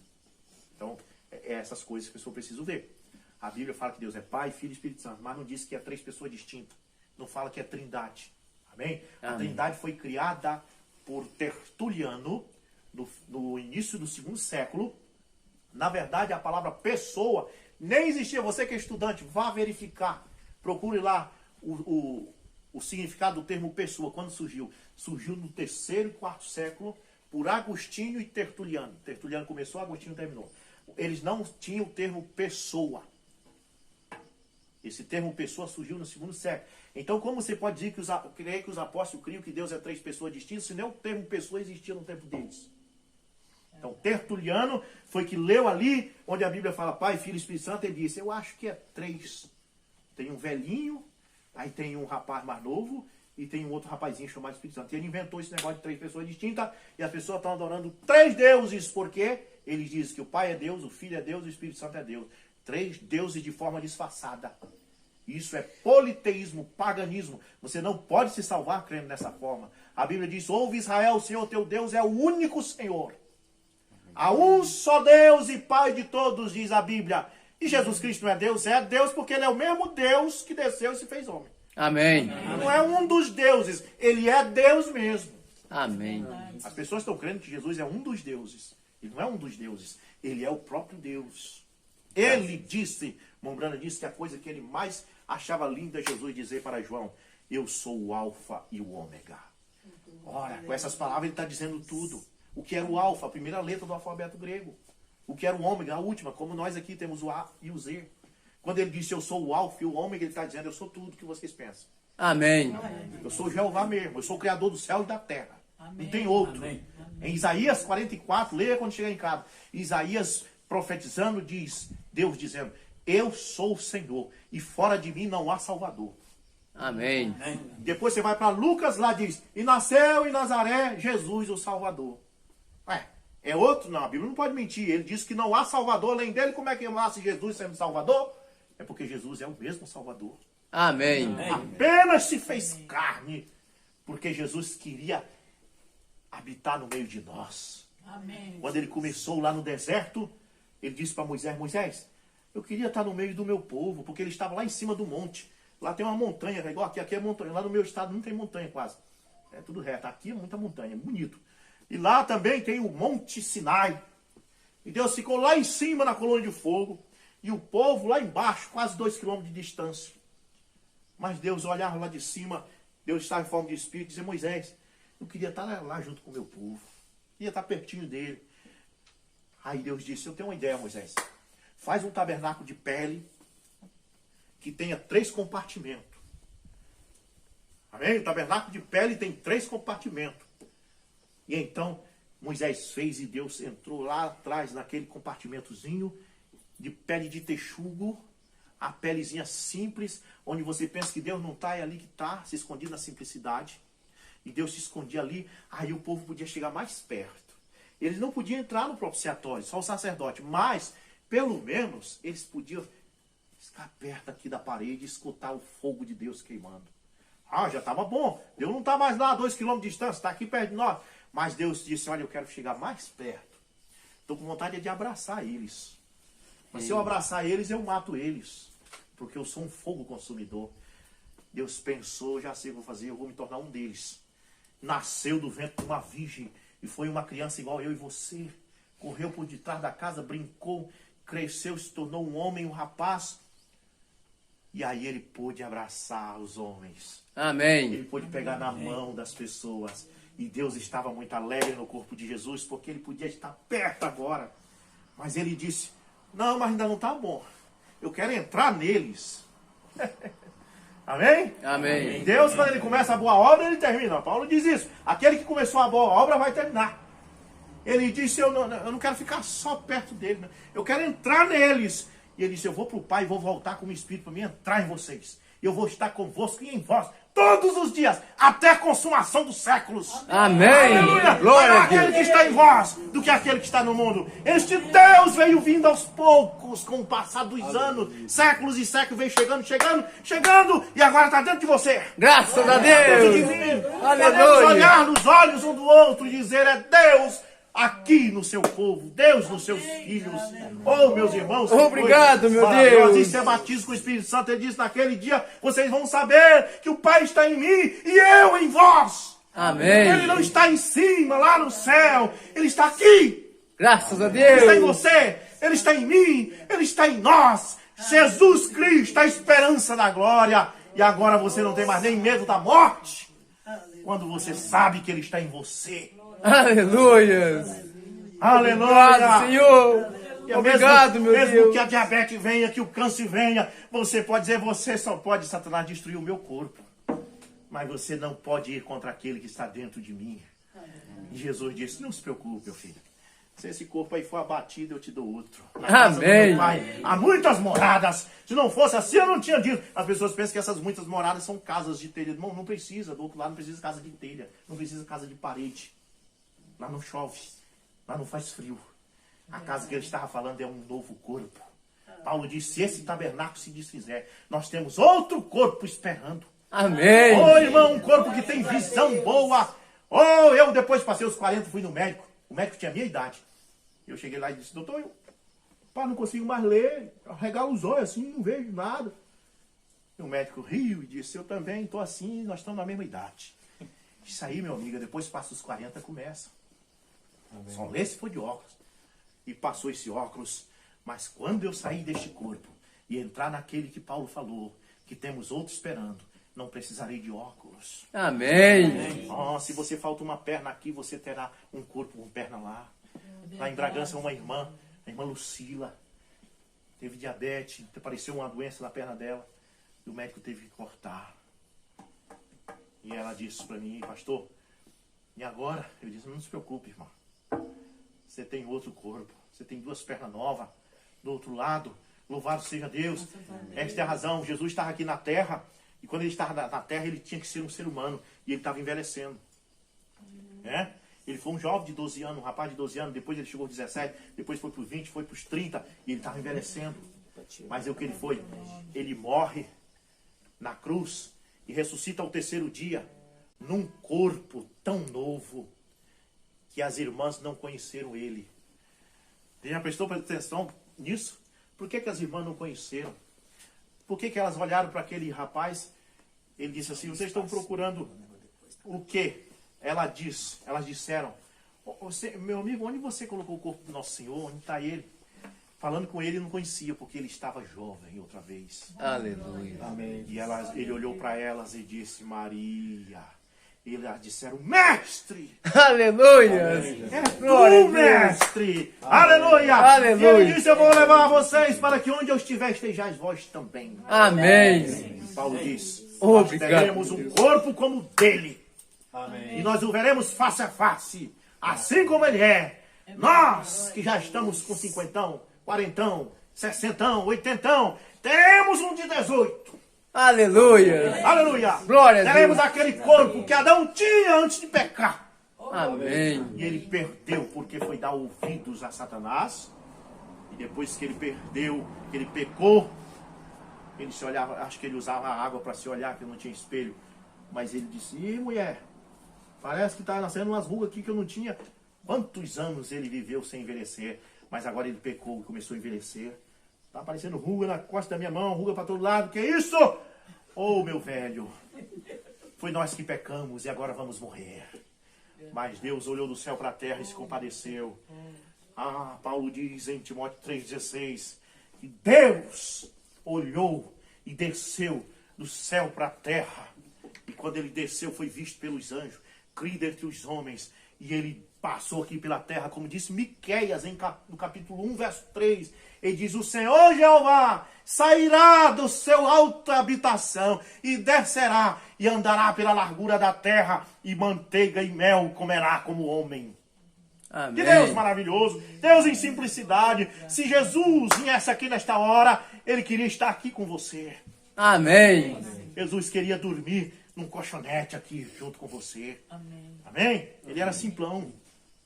A: Então, é essas coisas que a pessoa precisa ver. A Bíblia fala que Deus é Pai, Filho e Espírito Santo, mas não diz que é 3 pessoas distintas. Não fala que é Trindade. Amém? A Trindade foi criada por Tertuliano no início do 2º século. Na verdade, a palavra pessoa nem existia. Você que é estudante, vá verificar. Procure lá o significado do termo pessoa. Quando surgiu? Surgiu no 3º e 4º século por Agostinho e Tertuliano. Tertuliano começou, Agostinho terminou. Eles não tinham o termo pessoa. Esse termo pessoa surgiu no segundo século. Então, como você pode dizer que os apóstolos criam que Deus é três pessoas distintas, se nem o termo pessoa existia no tempo deles? Então, Tertuliano foi que leu ali, onde a Bíblia fala Pai, Filho e Espírito Santo, ele disse, eu acho que é três. Tem um velhinho, aí tem um rapaz mais novo, e tem um outro rapazinho chamado Espírito Santo. E ele inventou esse negócio de três pessoas distintas, e as pessoas estão adorando três deuses, porque ele diz que o Pai é Deus, o Filho é Deus, o Espírito Santo é Deus. Três deuses de forma disfarçada. Isso é politeísmo, paganismo. Você não pode se salvar crendo nessa forma. A Bíblia diz, ouve Israel, o Senhor teu Deus é o único Senhor. Há um só Deus e Pai de todos, diz a Bíblia. E Jesus Cristo não é Deus? É Deus porque Ele é o mesmo Deus que desceu e se fez homem.
D: Amém.
A: Não é um dos deuses, Ele é Deus mesmo.
D: Amém.
A: As pessoas estão crendo que Jesus é um dos deuses. Ele não é um dos deuses, Ele é o próprio Deus. Ele disse, Mombrana disse que a coisa que ele mais achava linda Jesus dizer para João, eu sou o alfa e o ômega. Ora, com essas palavras ele está dizendo tudo. O que era o alfa, a primeira letra do alfabeto grego. O que era o ômega, a última, como nós aqui temos o A e o Z. Quando ele disse eu sou o alfa e o ômega, ele está dizendo eu sou tudo que vocês pensam.
D: Amém.
A: Eu sou Jeová mesmo, eu sou o criador do céu e da terra.
E: Amém.
A: Não tem outro.
C: Amém.
A: Em Isaías 44, leia quando chegar em casa. Isaías profetizando diz, Deus dizendo, eu sou o Senhor e fora de mim não há Salvador.
D: Amém.
A: Depois você vai para Lucas, lá diz, e nasceu em Nazaré Jesus o Salvador. É outro? Não, a Bíblia não pode mentir. Ele diz que não há Salvador além dele. Como é que nasce Jesus sendo Salvador? É porque Jesus é o mesmo Salvador.
D: Amém.
A: Apenas se fez carne, porque Jesus queria habitar no meio de nós.
E: Amém.
A: Quando ele começou lá no deserto, ele disse para Moisés, Moisés, eu queria estar no meio do meu povo, porque ele estava lá em cima do monte. Lá tem uma montanha, igual aqui é montanha. Lá no meu estado não tem montanha quase. É tudo reto. Aqui é muita montanha, é bonito. E lá também tem o Monte Sinai. E Deus ficou lá em cima na coluna de fogo. E o povo lá embaixo, quase 2 km de distância. Mas Deus olhava lá de cima, Deus estava em forma de espírito, e dizia, Moisés, eu queria estar lá junto com o meu povo. Queria estar pertinho dele. Aí Deus disse, eu tenho uma ideia, Moisés. Faz um tabernáculo de pele que tenha 3 compartimentos. Amém? O tabernáculo de pele tem 3 compartimentos. E então Moisés fez e Deus entrou lá atrás naquele compartimentozinho de pele de texugo, a pelezinha simples, onde você pensa que Deus não está, é ali que está, se escondido na simplicidade. E Deus se escondia ali, aí o povo podia chegar mais perto. Eles não podiam entrar no propiciatório, só o sacerdote, mas pelo menos eles podiam ficar perto aqui da parede e escutar o fogo de Deus queimando. Ah, já estava bom. Deus não está mais lá a 2 km de distância, está aqui perto de nós. Mas Deus disse, olha, eu quero chegar mais perto. Estou com vontade de abraçar eles. Mas se eu abraçar eles, eu mato eles. Porque eu sou um fogo consumidor. Deus pensou, já sei o que vou fazer, eu vou me tornar um deles. Nasceu do ventre de uma virgem e foi uma criança igual eu e você. Correu por detrás da casa, brincou, cresceu, se tornou um homem, um rapaz. E aí ele pôde abraçar os homens.
D: Amém.
A: Ele pôde pegar na mão das pessoas. E Deus estava muito alegre no corpo de Jesus, porque ele podia estar perto agora. Mas ele disse, não, mas ainda não está bom. Eu quero entrar neles. Amém?
D: Amém.
A: Deus, quando ele começa a boa obra, ele termina. Paulo diz isso. Aquele que começou a boa obra vai terminar. Ele disse, eu não quero ficar só perto dele. Eu quero entrar neles. E ele disse, eu vou para o Pai e vou voltar com o Espírito para mim entrar em vocês. Eu vou estar convosco e em vós todos os dias, até a consumação dos séculos.
D: Amém.
A: Aleluia.
D: Glória
A: Maior
D: a Deus.
A: aquele que está em vós do que aquele que está no mundo. Este Deus veio vindo aos poucos, com o passar dos anos, séculos e séculos, veio chegando, e agora está dentro de você.
D: Graças a
A: Dentro de
D: Deus.
A: mim. Podemos
D: Aleluia.
A: olhar nos olhos um do outro e dizer, é Deus aqui no seu povo, Deus nos seus filhos. Oh, meus irmãos, que
D: Obrigado,
A: coisa
D: meu
A: maravilhosa.
D: Deus.
A: Isso é batismo com o Espírito Santo. Ele diz, naquele dia, vocês vão saber que o Pai está em mim e eu em vós.
D: Amém.
A: Ele não está em cima, lá no céu. Ele está aqui.
D: Graças a
A: Ele está em
D: Deus.
A: você. Ele está em mim. Ele está em nós. Jesus Cristo, a esperança da glória. E agora você não tem mais nem medo da morte. Quando você sabe que Ele está em você.
D: Aleluia.
A: Aleluia.
D: Obrigado, Senhor.
A: E
D: Obrigado, meu
A: mesmo
D: Deus.
A: que a diabetes venha, que o câncer venha, você pode dizer, você só pode, Satanás, destruir o meu corpo. Mas você não pode ir contra aquele que está dentro de mim. E Jesus disse, não se preocupe, meu filho. Se esse corpo aí for abatido, eu te dou outro. Na casa do
D: Amém.
A: meu Pai, há muitas moradas. Se não fosse assim, eu não tinha dito. As pessoas pensam que essas muitas moradas são casas de telha. Não, não precisa. Do outro lado não precisa de casa de telha. Não precisa de casa de parede. Lá não chove. Lá não faz frio. A casa que ele estava falando é um novo corpo. Paulo disse, se esse tabernáculo se desfizer, nós temos outro corpo esperando.
D: Amém.
A: Ô, irmão, um corpo que tem visão boa. Ô, eu depois passei os 40, fui no médico. O médico tinha a minha idade. Eu cheguei lá e disse, doutor, eu não consigo mais ler. Regalo os olhos assim, não vejo nada. E o médico riu e disse, eu também estou assim, nós estamos na mesma idade. Isso aí, meu amigo, depois passa os 40, começa. Só ler se for de óculos. E passou esse óculos. Mas quando eu sair deste corpo e entrar naquele que Paulo falou, que temos outro esperando, não precisarei de óculos.
D: Amém.
A: Oh, se você falta uma perna aqui, você terá um corpo com perna lá. Lá em Bragança, uma irmã, a irmã Lucila, teve diabetes, apareceu uma doença na perna dela, e o médico teve que cortar. E ela disse para mim, pastor, e agora? Eu disse, não se preocupe, irmão. Você tem outro corpo, você tem duas pernas novas, do outro lado, louvado seja Deus. Esta é a razão, Jesus estava aqui na terra, e quando ele estava na terra, ele tinha que ser um ser humano, e ele estava envelhecendo. É? Ele foi um jovem de 12 anos, um rapaz de 12 anos, depois ele chegou aos 17, depois foi para os 20, foi para os 30, e ele estava envelhecendo. Mas é o que ele foi? Ele morre na cruz e ressuscita ao terceiro dia, num corpo tão novo, que as irmãs não conheceram ele. Você já prestou atenção nisso? Por que as irmãs não conheceram? Por que elas olharam para aquele rapaz? Ele disse assim, vocês estão procurando o quê? Elas disseram, meu amigo, onde você colocou o corpo do nosso Senhor? Onde está ele? Falando com ele, não conhecia, porque ele estava jovem outra vez.
D: Aleluia.
A: Amém. E ele olhou para elas e disse, Maria. E elas disseram, mestre!
D: Aleluia.
A: É
D: Glória a
A: tu,
D: Deus.
A: mestre! Aleluia!
D: Aleluia.
A: E ele disse, eu vou levar vocês para que onde eu estiver, estejais vós também.
D: Amém.
A: Paulo diz,
D: Obrigado,
A: nós teremos um
D: Deus.
A: corpo como o dele.
C: Amém.
A: E nós o veremos face a face, assim como ele é. Nós, que já estamos com 50, 40, 60, 80, teremos um de 18.
D: Aleluia.
A: Aleluia!
D: Glória a
A: Teremos
D: Deus.
A: aquele corpo que Adão tinha antes de pecar.
D: Amém.
A: E ele perdeu porque foi dar ouvidos a Satanás. E depois que ele perdeu, que ele pecou, ele se olhava, acho que ele usava a água para se olhar, que não tinha espelho. Mas ele disse, ih, mulher, parece que está nascendo umas rugas aqui que eu não tinha. Quantos anos ele viveu sem envelhecer, mas agora ele pecou e começou a envelhecer. Está aparecendo ruga na costa da minha mão, ruga para todo lado. Que isso? Oh, meu velho, foi nós que pecamos e agora vamos morrer. Mas Deus olhou do céu para a terra e se compadeceu. Ah, Paulo diz em Timóteo 3,16 que Deus olhou e desceu do céu para a terra. E quando ele desceu, foi visto pelos anjos, crido entre os homens. E ele passou aqui pela terra, como disse Miqueias no capítulo 1, verso 3. Ele diz, o Senhor Jeová sairá do seu alta habitação e descerá e andará pela largura da terra e manteiga e mel comerá como homem.
D: Amém.
A: Que Deus maravilhoso, Deus em simplicidade. Se Jesus viesse aqui nesta hora, Ele queria estar aqui com você.
D: Amém.
A: Jesus queria dormir num colchonete aqui junto com você.
E: Amém.
A: Amém? Ele era simplão.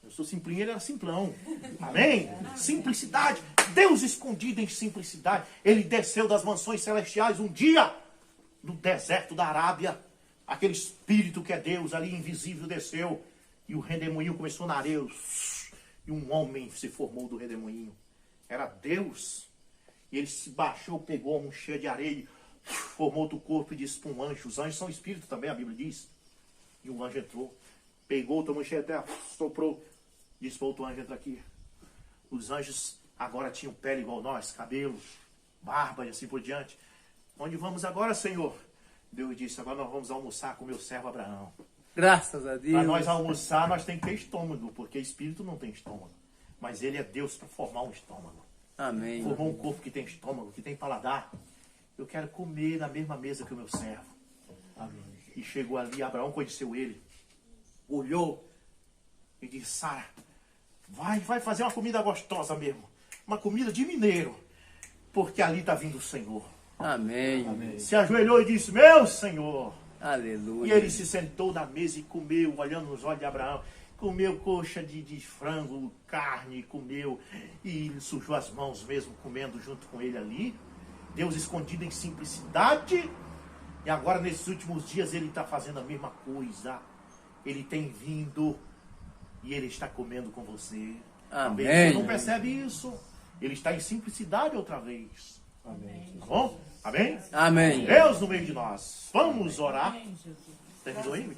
A: Eu sou simplinho, ele era simplão. Amém? Simplicidade. Deus escondido em simplicidade. Ele desceu das mansões celestiais um dia no deserto da Arábia. Aquele espírito que é Deus ali invisível desceu. E o redemoinho começou na areia. E um homem se formou do redemoinho. Era Deus. E ele se baixou, pegou um cheio de areia, formou outro corpo e disse para um anjo. Os anjos são espíritos também, a Bíblia diz. E um anjo entrou. Pegou, tomou cheio de terra, soprou. Disse para outro anjo, entra aqui. Os anjos agora tinham pele igual nós, cabelo, barba e assim por diante. Onde vamos agora, Senhor? Deus disse, agora nós vamos almoçar com meu servo Abraão.
D: Graças a Deus.
A: Para nós almoçar, nós temos que ter estômago, porque espírito não tem estômago. Mas ele é Deus para formar um estômago.
D: Amém.
A: Formou um corpo que tem estômago, que tem paladar. Eu quero comer na mesma mesa que o meu servo.
B: Amém.
A: E chegou ali, Abraão conheceu ele, olhou e disse: Sara, vai fazer uma comida gostosa mesmo, uma comida de mineiro, porque ali está vindo o Senhor.
D: Amém.
B: Amém.
A: Se ajoelhou e disse: meu Senhor.
D: Aleluia.
A: E ele se sentou na mesa e comeu, olhando nos olhos de Abraão, comeu coxa de frango, carne, comeu e sujou as mãos mesmo, comendo junto com ele ali. Deus escondido em simplicidade. E agora, nesses últimos dias, ele está fazendo a mesma coisa. Ele tem vindo e ele está comendo com você.
D: Amém.
A: Você não percebe isso? Ele está em simplicidade outra vez.
B: Amém.
A: Tá bom? Amém?
D: Amém.
A: Deus no meio de nós. Vamos orar.
E: Amém, Jesus.
A: Terminou aí?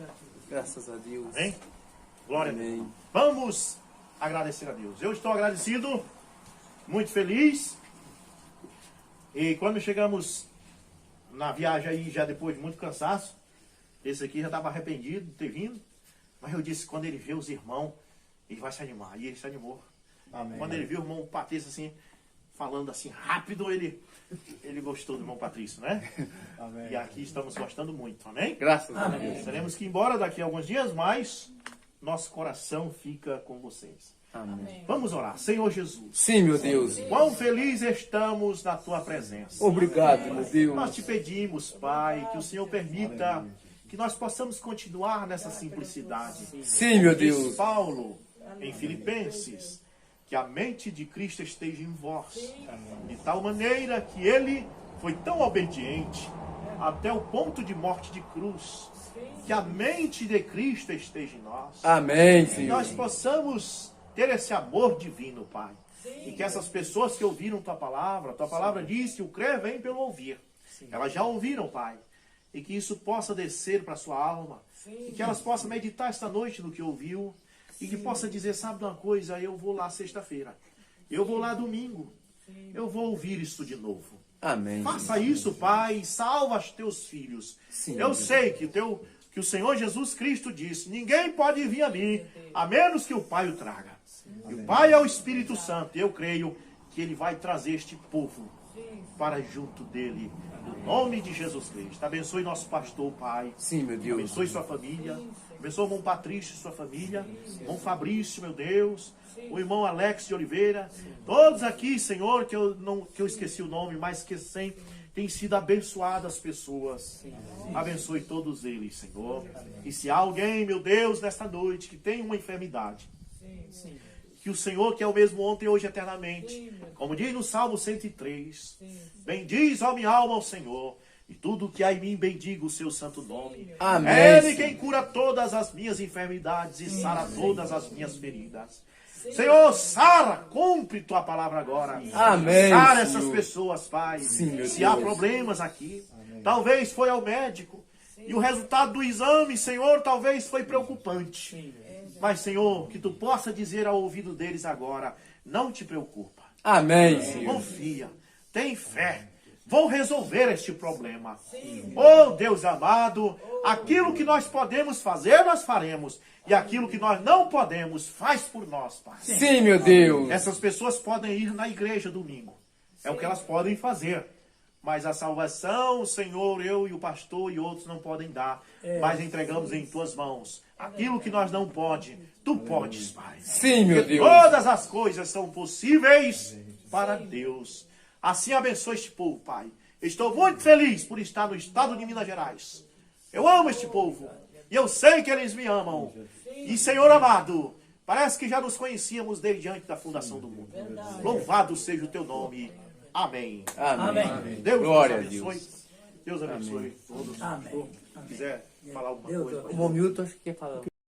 D: Graças a Deus.
A: Amém? Glória a
D: Amém.
A: Deus. Vamos agradecer a Deus. Eu estou agradecido, muito feliz. E quando chegamos na viagem aí, já depois de muito cansaço, esse aqui já estava arrependido de ter vindo. Mas eu disse, quando ele vê os irmãos, ele vai se animar. E ele se animou.
B: Amém.
A: Quando ele viu o irmão Patrício assim, falando assim rápido, ele gostou do irmão Patrício, né?
B: Amém.
A: E aqui estamos gostando muito, amém?
D: Graças a Deus.
A: Teremos que ir embora daqui a alguns dias, mas nosso coração fica com vocês.
D: Amém.
A: Vamos orar. Senhor Jesus,
D: Sim, meu Deus.
A: quão feliz estamos na tua presença.
D: Obrigado, meu
A: Nós
D: Deus.
A: te pedimos, Pai, que o Senhor permita que nós possamos continuar nessa simplicidade.
D: Sim, meu
A: Diz
D: Deus.
A: Paulo, em Filipenses, que a mente de Cristo esteja em vós, de tal maneira que ele foi tão obediente até o ponto de morte de cruz, que a mente de Cristo esteja em nós.
D: Amém,
A: Que
D: Senhor.
A: nós possamos ter esse amor divino, Pai. E que essas pessoas que ouviram tua palavra diz que o crer vem pelo ouvir. Elas já ouviram, Pai. E que isso possa descer para a sua alma. E que elas possam meditar esta noite no que ouviu. E que possa dizer, sabe de uma coisa, eu vou lá sexta-feira. Eu vou lá domingo. Eu vou ouvir isso de novo.
D: Amém.
A: Faça isso, Pai, e salva os teus filhos.
D: Sim,
A: Eu
D: Deus.
A: sei que o Senhor Jesus Cristo disse, ninguém pode vir a mim, a menos que o Pai o traga. E o Pai é o Espírito Santo. Eu creio que Ele vai trazer este povo para junto dele. No nome de Jesus Cristo. Abençoe nosso pastor, Pai.
D: Sim, meu Deus.
A: Abençoe sua família. Abençoe o irmão Patrício e sua família. O irmão Fabrício, meu Deus. O irmão Alex de Oliveira. Todos aqui, Senhor, que eu esqueci o nome, mas que sempre têm sido abençoadas pessoas. Abençoe todos eles, Senhor. E se há alguém, meu Deus, nesta noite, que tem uma enfermidade, que o Senhor, que é o mesmo ontem, hoje, eternamente, como diz no Salmo 103, bendiz, ó minha alma, ao Senhor, e tudo que há em mim bendiga o seu santo nome.
D: Amém.
A: É Ele quem cura todas as minhas enfermidades e sara todas as minhas feridas. Senhor, sara, cumpre tua palavra agora.
D: Amém,
A: Sara essas
D: Senhor.
A: pessoas, Pai.
D: Sim, meu
A: Se há
D: Deus.
A: problemas aqui, talvez foi ao médico, e o resultado do exame, Senhor, talvez foi preocupante. Mas, Senhor, que tu possa dizer ao ouvido deles agora, não te preocupa.
D: Amém, Senhor.
A: Confia, tem fé. Vou resolver este problema. Oh, Deus amado, aquilo que nós podemos fazer, nós faremos. E aquilo que nós não podemos, faz por nós, Pai.
D: Sim, meu Deus.
A: Essas pessoas podem ir na igreja domingo. É o que elas podem fazer. Mas a salvação, o Senhor, eu e o pastor e outros não podem dar. Mas entregamos em tuas mãos. Aquilo que nós não podemos, tu podes, Pai.
D: Sim, meu
A: Porque
D: Deus.
A: todas as coisas são possíveis para Deus. Assim abençoe este povo, Pai. Estou muito feliz por estar no estado de Minas Gerais. Eu amo este povo. E eu sei que eles me amam. E, Senhor amado, parece que já nos conhecíamos desde antes da fundação do mundo. Louvado seja o teu nome. Amém.
D: Amém.
A: Deus
D: Glória a
A: nos abençoe.
D: Deus.
A: Deus abençoe todos.
B: Amém.
A: Se quiser falar alguma
B: Deus
A: coisa.
B: abençoe.
D: O Romilton acho que quer falar.